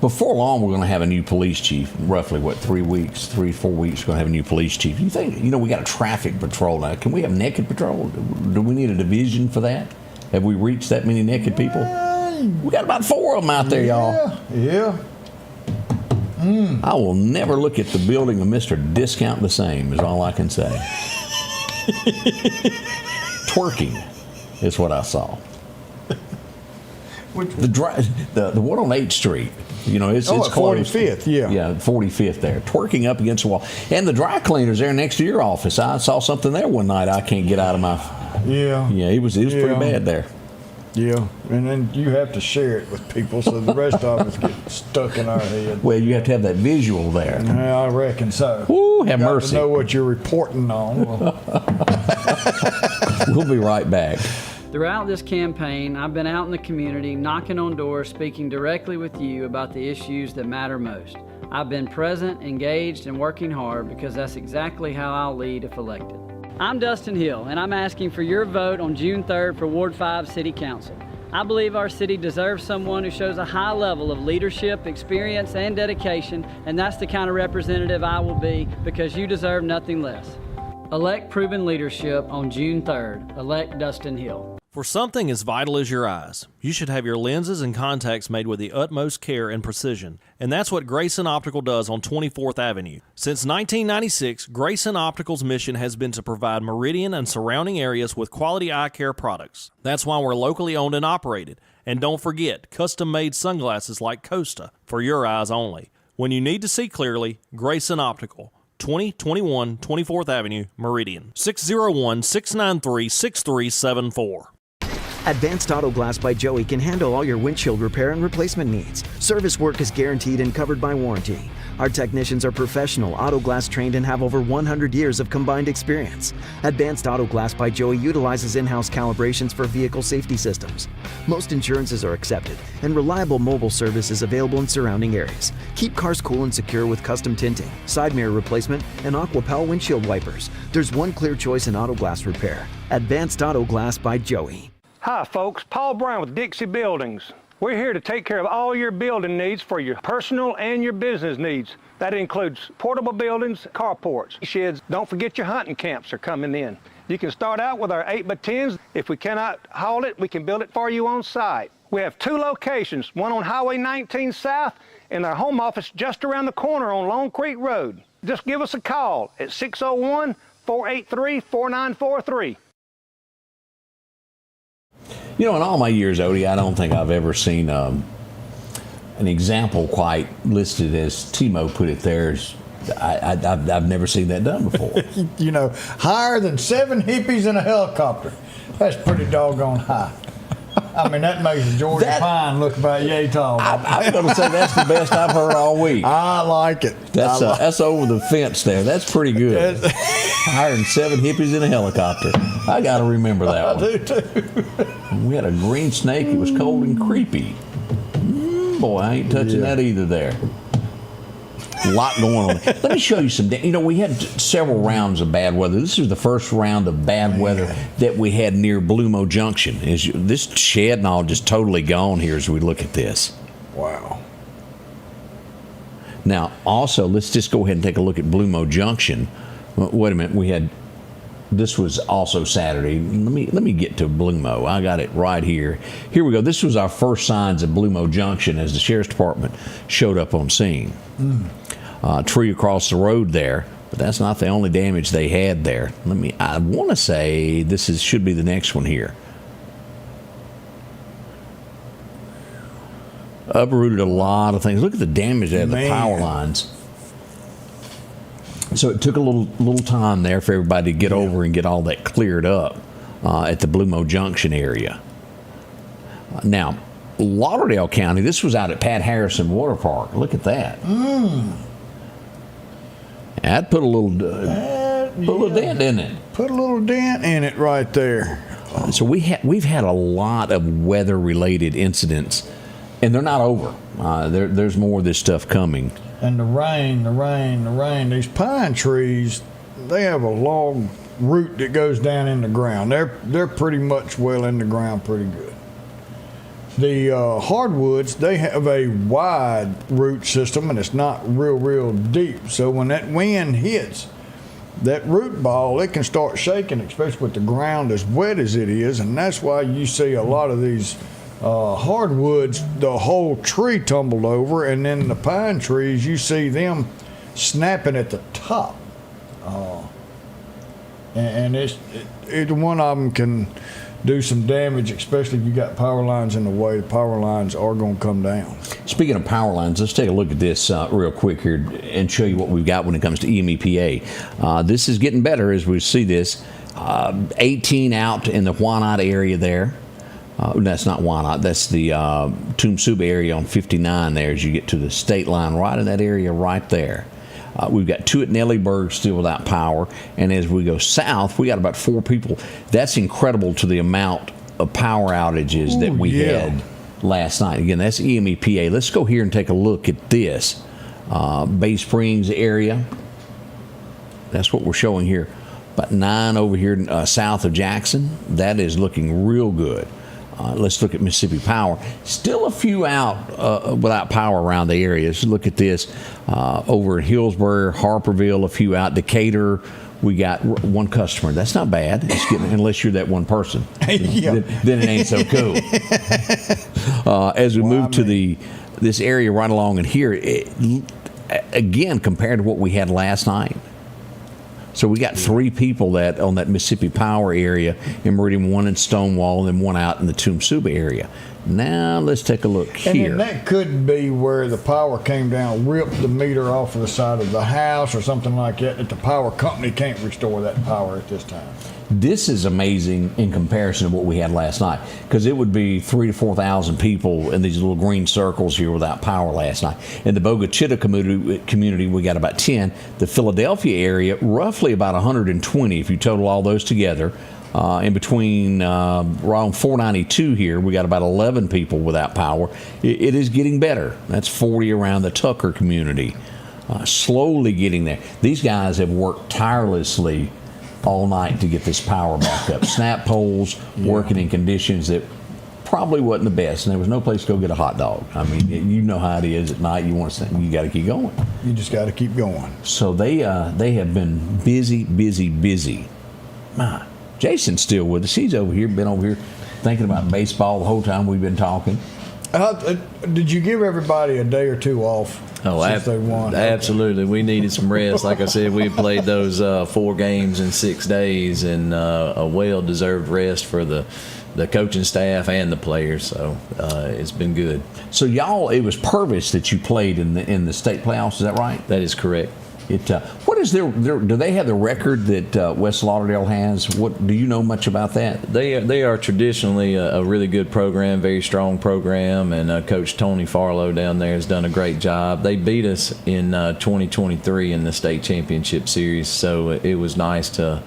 Before long, we're going to have a new police chief. Roughly, 3 weeks, 3-4 weeks, we're going to have a new police chief. You think, we got a traffic patrol now. Can we have naked patrol? Do we need a division for that? Have we reached that many naked people? We got about 4 of them out there, y'all. Yeah. I will never look at the building of Mr. Discount the same, is all I can say. Twerking is what I saw. The one on 8th Street, it's at closed. 45th, yeah. Yeah, 45th there, twerking up against the wall. And the dry cleaner's there next to your office. I saw something there one night I can't get out of my... Yeah. Yeah, it was pretty bad there. Yeah, and then you have to share it with people so the rest of us get stuck in our head. Well, you have to have that visual there. Yeah, I reckon so. Ooh, have mercy. To know what you're reporting on. We'll be right back. Throughout this campaign, I've been out in the community, knocking on doors, speaking directly with you about the issues that matter most. I've been present, engaged, and working hard because that's exactly how I'll lead if elected. I'm Dustin Hill, and I'm asking for your vote on June 3rd for Ward 5 City Council. I believe our city deserves someone who shows a high level of leadership, experience, and dedication, and that's the kind of representative I will be because you deserve nothing less. Elect proven leadership on June 3rd. Elect Dustin Hill. For something as vital as your eyes, you should have your lenses and contacts made with the utmost care and precision. And that's what Grayson Optical does on 24th Avenue. Since 1996, Grayson Optical's mission has been to provide Meridian and surrounding areas with quality eye care products. That's why we're locally owned and operated. And don't forget, custom-made sunglasses like Costa for your eyes only. When you need to see clearly, Grayson Optical. 2021 24th Avenue, Meridian. 601-693-6374. Advanced Auto Glass by Joey can handle all your windshield repair and replacement needs. Service work is guaranteed and covered by warranty. Our technicians are professional, auto glass trained, and have over 100 years of combined experience. Advanced Auto Glass by Joey utilizes in-house calibrations for vehicle safety systems. Most insurances are accepted, and reliable mobile service is available in surrounding areas. Keep cars cool and secure with custom tinting, side mirror replacement, and AquaPal windshield wipers. There's one clear choice in auto glass repair. Advanced Auto Glass by Joey. Hi folks, Paul Brown with Dixie Buildings. We're here to take care of all your building needs for your personal and your business needs. That includes portable buildings, carports, sheds. Don't forget your hunting camps are coming in. You can start out with our 8x10s. If we cannot haul it, we can build it for you on site. We have 2 locations, one on Highway 19 South and our home office just around the corner on Long Creek Road. Just give us a call at 601-483-4943. You know, in all my years, Odie, I don't think I've ever seen an example quite listed as Timo put it there. I've never seen that done before. You know, higher than 7 hippies in a helicopter. That's pretty doggone high. I mean, that makes a Georgia pine look about yay tall. I'm going to say that's the best I've heard all week. I like it. That's over the fence there. That's pretty good. Higher than 7 hippies in a helicopter. I got to remember that one. I do too. We had a green snake. It was cold and creepy. Boy, I ain't touching that either there. A lot going on. Let me show you some. You know, we had several rounds of bad weather. This is the first round of bad weather that we had near Blue Mo Junction. This shed and all just totally gone here as we look at this. Wow. Now, also, let's just go ahead and take a look at Blue Mo Junction. Wait a minute. We had. This was also Saturday. Let me get to Blue Mo. I got it right here. Here we go. This was our first signs of Blue Mo Junction as the Sheriff's Department showed up on scene. Tree across the road there, but that's not the only damage they had there. I want to say this should be the next one here. Uprooted a lot of things. Look at the damage at the power lines. So it took a little time there for everybody to get over and get all that cleared up at the Blue Mo Junction area. Now, Lauderdale County, this was out at Pat Harrison Water Park. Look at that. That put a little dent in it. Put a little dent in it right there. So we've had a lot of weather-related incidents, and they're not over. There's more of this stuff coming. And the rain. These pine trees, they have a long root that goes down in the ground. They're pretty much well in the ground pretty good. The hardwoods, they have a wide root system, and it's not real deep. So when that wind hits that root ball, it can start shaking, especially with the ground as wet as it is. And that's why you see a lot of these hardwoods, the whole tree tumbled over, and then the pine trees, you see them snapping at the top. And either one of them can do some damage, especially if you got power lines in the way. The power lines are going to come down. Speaking of power lines, let's take a look at this real quick here and show you what we've got when it comes to EMEPA. This is getting better as we see this. 18 out in the Wyandotte area there. That's not Wyandotte. That's the Tumsuba area on 59 there as you get to the state line right in that area right there. We've got 2 at Nellyburg still without power. And as we go south, we got about 4 people. That's incredible to the amount of power outages that we had last night. Again, that's EMEPA. Let's go here and take a look at this. Bay Springs area. That's what we're showing here. About 9 over here south of Jackson. That is looking real good. Let's look at Mississippi Power. Still a few out without power around the area. Let's look at this. Over in Hillsborough, Harperville, a few out. Decatur, we got one customer. That's not bad. It's getting, unless you're that one person. Yeah. Then it ain't so cool. As we move to this area right along in here, again, compared to what we had last night. So we got 3 people that on that Mississippi Power area in Meridian, 1 in Stonewall, and then 1 out in the Tumsuba area. Now let's take a look here. And that could be where the power came down, ripped the meter off of the side of the house or something like that, that the power company can't restore that power at this time. This is amazing in comparison to what we had last night, because it would be 3,000 to 4,000 people in these little green circles here without power last night. In the Bogue Chitto community, we got about 10. The Philadelphia area, roughly about 120 if you total all those together. In between around 492 here, we got about 11 people without power. It is getting better. That's 40 around the Tucker community. Slowly getting there. These guys have worked tirelessly all night to get this power back up. Snap poles working in conditions that probably wasn't the best, and there was no place to go get a hot dog. I mean, you know how it is at night. You want to, you got to keep going. You just got to keep going. So they have been busy. My, Jason's still with us. He's been over here thinking about baseball the whole time we've been talking. Did you give everybody a day or 2 off? Since they won? Absolutely. We needed some rest. Like I said, we played those 4 games in 6 days, and a well-deserved rest for the coaching staff and the players. So it's been good. So y'all, it was Purvis that you played in the state playoffs. Is that right? That is correct. What is do they have the record that West Lauderdale has? What do you know much about that? They are traditionally a really good program, very strong program, and Coach Tony Farlow down there has done a great job. They beat us in 2023 in the state championship series, so it was nice to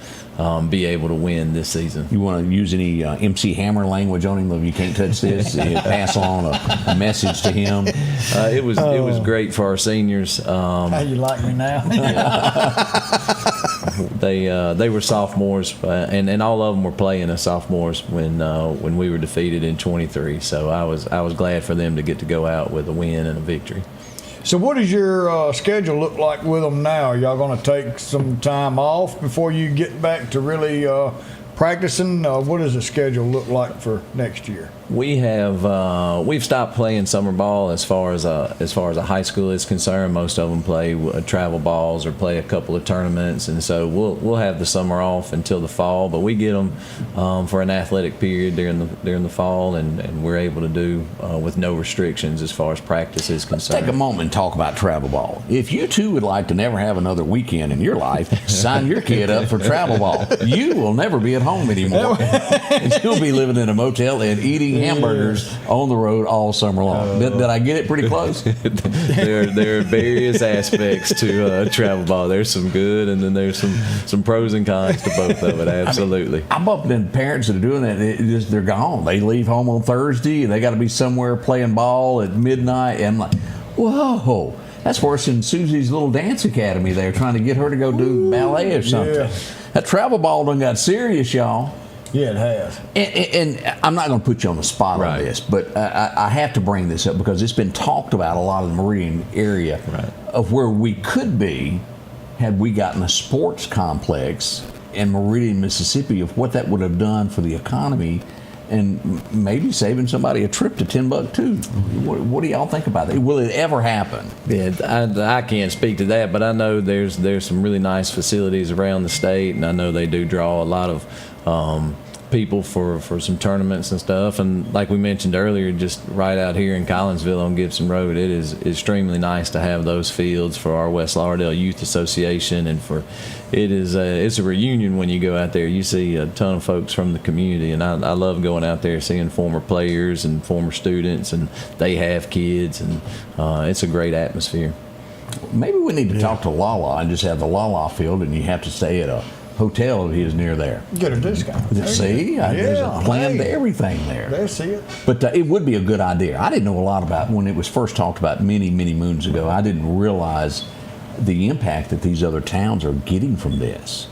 be able to win this season. You want to use any MC Hammer language on him? You can't touch this. Pass on a message to him. It was great for our seniors. How you like me now? They were sophomores, and all of them were playing as sophomores when we were defeated in 23. So I was glad for them to get to go out with a win and a victory. So what does your schedule look like with them now? Are y'all going to take some time off before you get back to really practicing? What does the schedule look like for next year? We've stopped playing summer ball as far as a high school is concerned. Most of them play travel balls or play a couple of tournaments, and so we'll have the summer off until the fall. But we get them for an athletic period during the fall, and we're able to do with no restrictions as far as practice is concerned. Let's take a moment and talk about travel ball. If you too would like to never have another weekend in your life, sign your kid up for travel ball. You will never be at home anymore, and you'll be living in a motel and eating hamburgers on the road all summer long. Did I get it pretty close? There are various aspects to travel ball. There's some good, and then there's some pros and cons to both of it. Absolutely. I'm up in parents that are doing that. They're gone. They leave home on Thursday, and they got to be somewhere playing ball at midnight. And I'm like, whoa. That's worse than Susie's little dance academy there, trying to get her to go do ballet or something. Yeah. That travel ball done got serious, y'all. Yeah, it has. And I'm not going to put you on the spot on this, but I have to bring this up because it's been talked about a lot in the Meridian area of where we could be had we gotten a sports complex in Meridian, Mississippi, of what that would have done for the economy and maybe saving somebody a trip to Timbuktu. What do y'all think about that? Will it ever happen? Yeah, I can't speak to that, but I know there's some really nice facilities around the state, and I know they do draw a lot of people for some tournaments and stuff. And like we mentioned earlier, just right out here in Collinsville on Gibson Road, it is extremely nice to have those fields for our West Lauderdale Youth Association, and it's a reunion when you go out there. You see a ton of folks from the community, and I love going out there seeing former players and former students, and they have kids, and it's a great atmosphere. Maybe we need to talk to Lala and just have the Lala field, and you have to stay at a hotel of his near there. Get a discount. See, there's a plan to everything there. They see it. But it would be a good idea. I didn't know a lot about it when it was first talked about many, many moons ago. I didn't realize the impact that these other towns are getting from this.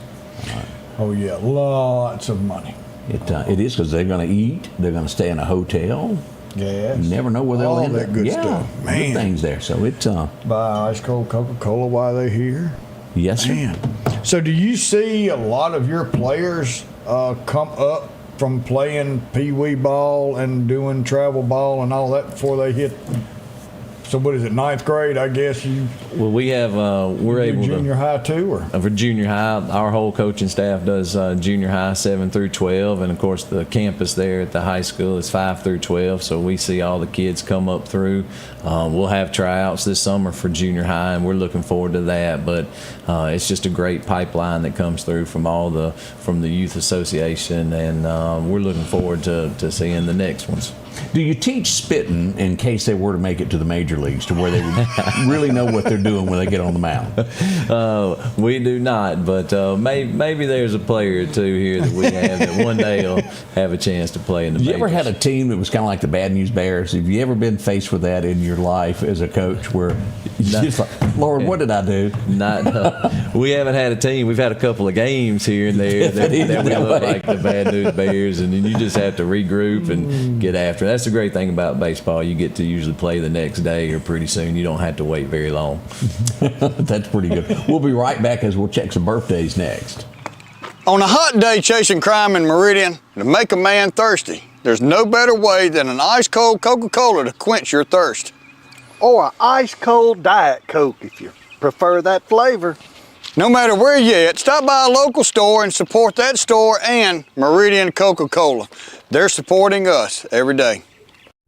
Oh yeah, lots of money. It is, because they're going to eat. They're going to stay in a hotel. Yes. You never know where they'll end that up. good Yeah, stuff. good things there. So it's buy ice cold Coca-Cola while they're here. Yes, sir. Man. So do you see a lot of your players come up from playing pee-wee ball and doing travel ball and all that before they hit? So what is it, 9th grade? I guess you. Well, we have we're able junior high too, or for junior high, our whole coaching staff does junior high 7 through 12, and of course the campus there at the high school is 5 through 12. So we see all the kids come up through. We'll have tryouts this summer for junior high, and we're looking forward to that. But it's just a great pipeline that comes through from from the youth association, and we're looking forward to seeing the next ones. Do you teach spitting in case they were to make it to the major leagues, to where they would really know what they're doing when they get on the mound? We do not, but maybe there's a player or two here that we have that one day will have a chance to play in the majors. You ever had a team that was kind of like the Bad News Bears? Have you ever been faced with that in your life as a coach, where you're just like, Lord, what did I do? We haven't had a team. We've had a couple of games here and there that we look like the Bad News Bears, and then you just have to regroup and get after it. That's the great thing about baseball. You get to usually play the next day, or pretty soon. You don't have to wait very long. That's pretty good. We'll be right back as we'll check some birthdays next. On a hot day chasing crime in Meridian, to make a man thirsty, there's no better way than an ice-cold Coca-Cola to quench your thirst. Or an ice-cold Diet Coke if you prefer that flavor. No matter where you're at, stop by a local store and support that store and Meridian Coca-Cola. They're supporting us every day.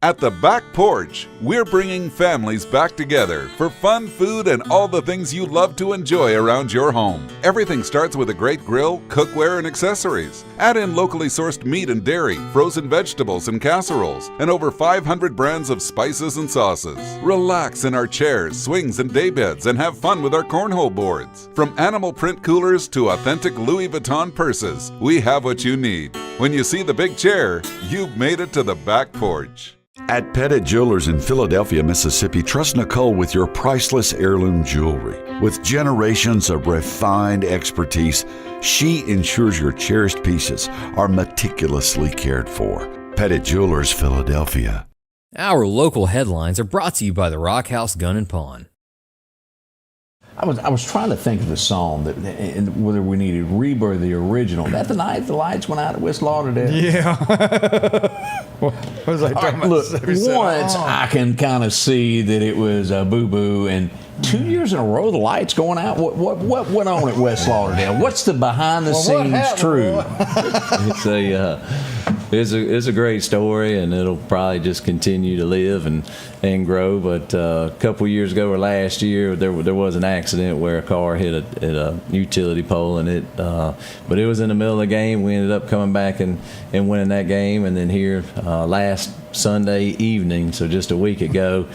At the Back Porch, we're bringing families back together for fun, food, and all the things you love to enjoy around your home. Everything starts with a great grill, cookware, and accessories. Add in locally sourced meat and dairy, frozen vegetables and casseroles, and over 500 brands of spices and sauces. Relax in our chairs, swings, and daybeds, and have fun with our cornhole boards. From animal print coolers to authentic Louis Vuitton purses, we have what you need. When you see the big chair, you've made it to the Back Porch. At Pettit Jewelers in Philadelphia, Mississippi, trust Nicole with your priceless heirloom jewelry. With generations of refined expertise, she ensures your cherished pieces are meticulously cared for. Pettit Jewelers, Philadelphia. Our local headlines are brought to you by the Rock House Gun and Pawn. I was trying to think of the song and whether we needed Rebirth, the original. That the night the lights went out at West Lauderdale. Yeah. What was I talking about? Look, once I can kind of see that it was a boo-boo, and 2 years in a row the lights going out. What went on at West Lauderdale? What's the behind the scenes truth? It's a great story, and it'll probably just continue to live and grow. But a couple years ago or last year, there was an accident where a car hit a utility pole, and but it was in the middle of the game. We ended up coming back and winning that game, and then here last Sunday evening, so just a week ago,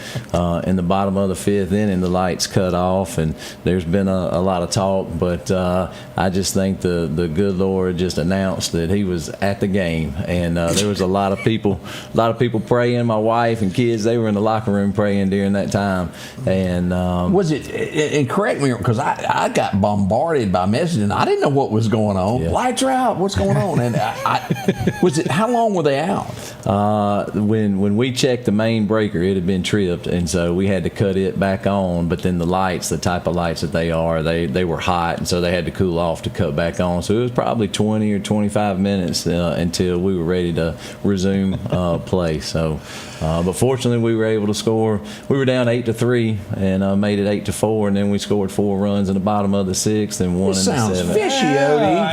in the bottom of the 5th inning, the lights cut off, and there's been a lot of talk, but I just think the good Lord just announced that He was at the game, and there was a lot of people praying. My wife and kids, they were in the locker room praying during that time, and was it? And correct me, because I got bombarded by messages, and I didn't know what was going on. Yeah. Lights are out. What's going on? And was it? How long were they out? When we checked the main breaker, it had been tripped, and so we had to cut it back on. But then the lights, the type of lights that they are, they were hot, and so they had to cool off to cut back on. So it was probably 20 or 25 minutes until we were ready to resume play. So, but fortunately, we were able to score. We were down 8-3 and made it 8-4, and then we scored 4 runs in the bottom of the 6th and 1 in the 7th. Sounds fishy, Odie.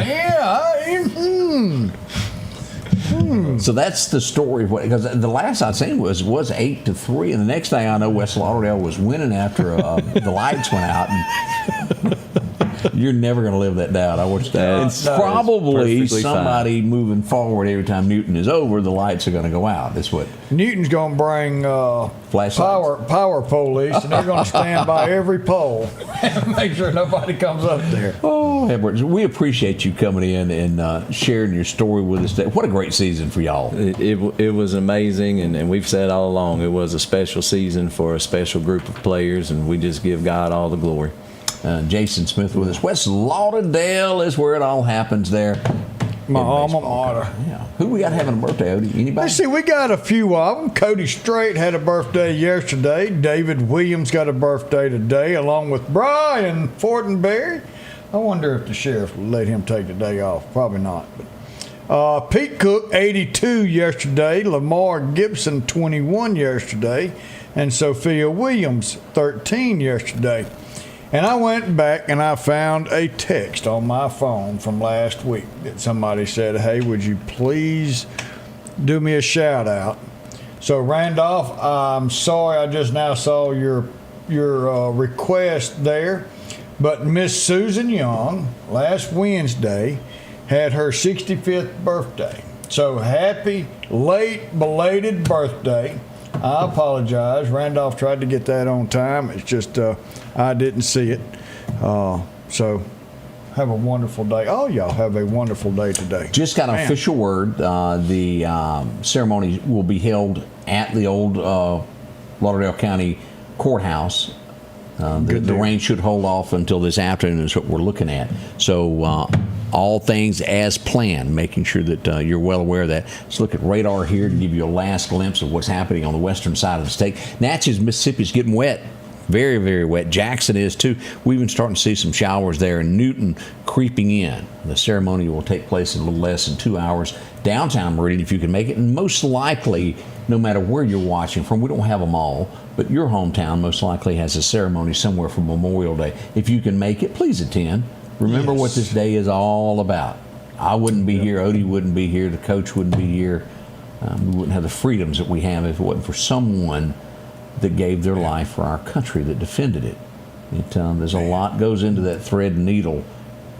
So that's the story of because the last I'd seen was 8-3, and the next thing I know, West Lauderdale was winning after the lights went out. And you're never going to live that down. I watched that. It's probably somebody moving forward every time Newton is over. The lights are going to go out. That's what Newton's going to bring power police, and they're going to stand by every pole and make sure nobody comes up there. Oh Oh, Edward, we appreciate you coming in and sharing your story with us today. What a great season for y'all. It was amazing, and we've said all along it was a special season for a special group of players, and we just give God all the glory. Jason Smith with us. West Lauderdale is where it all happens there. My alma mater. Yeah. Who we got having a birthday, Odie? Anybody? Let's see, we got a few of them. Cody Strait had a birthday yesterday. David Williams got a birthday today, along with Brian Fortenberry. I wonder if the sheriff will let him take the day off. Probably not. But, Pete Cook, 82 yesterday. Lamar Gibson, 21 yesterday. And Sophia Williams, 13 yesterday. And I went back and I found a text on my phone from last week that somebody said, hey, would you please do me a shout out? So Randolph, I'm sorry I just now saw your request there, but Miss Susan Young last Wednesday had her 65th birthday. So happy late belated birthday. I apologize. Randolph tried to get that on time. It's just I didn't see it. So have a wonderful day. Oh, y'all have a wonderful day today. Just got an official word. The ceremony will be held at the Old Lauderdale County Courthouse. The rain should hold off until this afternoon is what we're looking at. So all things as planned, making sure that you're well aware of that. Let's look at radar here to give you a last glimpse of what's happening on the western side of the state. Natchez, Mississippi is getting wet. Very, very wet. Jackson is too. We've been starting to see some showers there, and Newton creeping in. The ceremony will take place in a little less than 2 hours. Downtown Meridian, if you can make it, and most likely, no matter where you're watching from, we don't have them all, but your hometown most likely has a ceremony somewhere for Memorial Day. If you can make it, please attend. Remember what this day is all about. I wouldn't be here, Odie wouldn't be here, the coach wouldn't be here. We wouldn't have the freedoms that we have if it wasn't for someone that gave their life for our country, that defended it. There's a lot goes into that thread and needle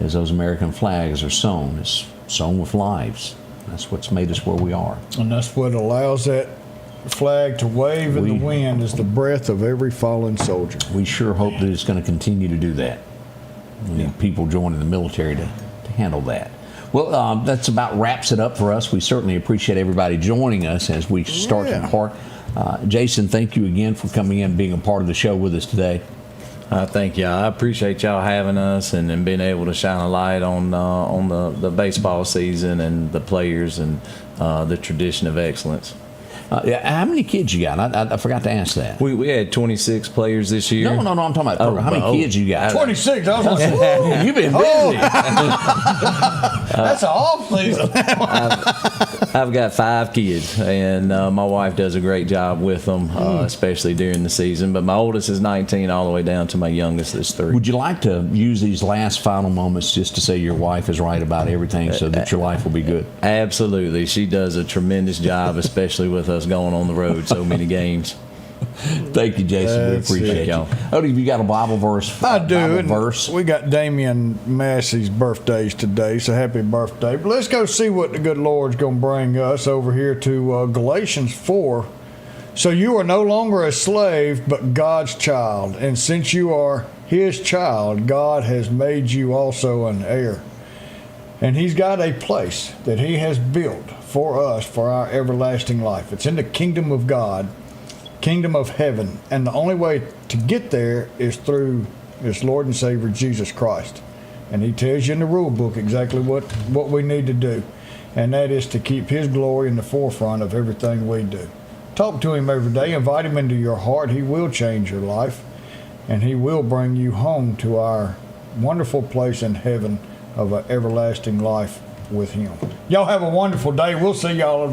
as those American flags are sewn. It's sewn with lives. That's what's made us where we are. And that's what allows that flag to wave in the wind, is the breath of every fallen soldier. We sure hope that it's going to continue to do that. We need people joining the military to handle that. Well, that's about wraps it up for us. We certainly appreciate everybody joining us as we start to depart. Jason, thank you again for coming in and being a part of the show with us today. Thank you. I appreciate y'all having us and being able to shine a light on the baseball season and the players and the tradition of excellence. How many kids you got? I forgot to ask that. We had 26 players this year. No, I'm talking about how many kids you got? 26. I was going to say, you've been busy. That's an off season. I've got 5 kids, and my wife does a great job with them, especially during the season. But my oldest is 19 all the way down to my youngest is 3. Would you like to use these last final moments just to say your wife is right about everything so that your life will be good? Absolutely. She does a tremendous job, especially with us going on the road so many games. Thank you, Jason. We appreciate y'all. Odie, you got a Bible verse? I do. Verse? We got Damian Massey's birthdays today, so happy birthday. But let's go see what the good Lord's going to bring us over here to Galatians 4. So you are no longer a slave, but God's child. And since you are his child, God has made you also an heir. And he's got a place that he has built for us for our everlasting life. It's in the kingdom of God, kingdom of heaven. And the only way to get there is through his Lord and Savior, Jesus Christ. And he tells you in the rule book exactly what we need to do. And that is to keep his glory in the forefront of everything we do. Talk to him every day. Invite him into your heart. He will change your life. And he will bring you home to our wonderful place in heaven of an everlasting life with him. Y'all have a wonderful day. We'll see y'all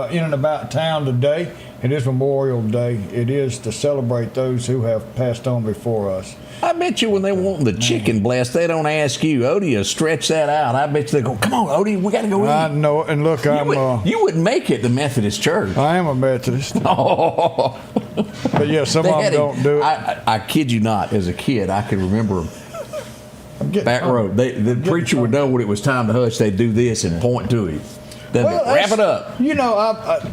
in and about town today. It is Memorial Day. It is to celebrate those who have passed on before us. I bet you when they want the chicken blessed, they don't ask you. Odie, stretch that out. I bet you they go, come on, Odie, we got to go eat. I know, and look, you wouldn't make it the Methodist church. I am a Methodist. Oh. But yeah, some of them don't do it. I kid you not, as a kid, I can remember back road. The preacher would know when it was time to hush. They'd do this and point to him. Wrap it up. You know,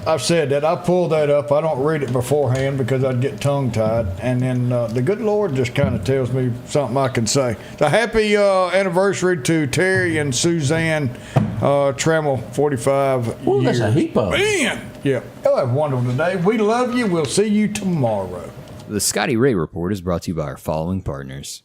I've said that. I pull that up. I don't read it beforehand because I'd get tongue-tied. And then the good Lord just kind of tells me something I can say. So happy anniversary to Terry and Suzanne Trammell, 45 Ooh, years. that's a heap of them. Man! Yeah. Y'all have a wonderful day. We love you. We'll see you tomorrow. The Scotty Ray Report is brought to you by our following partners.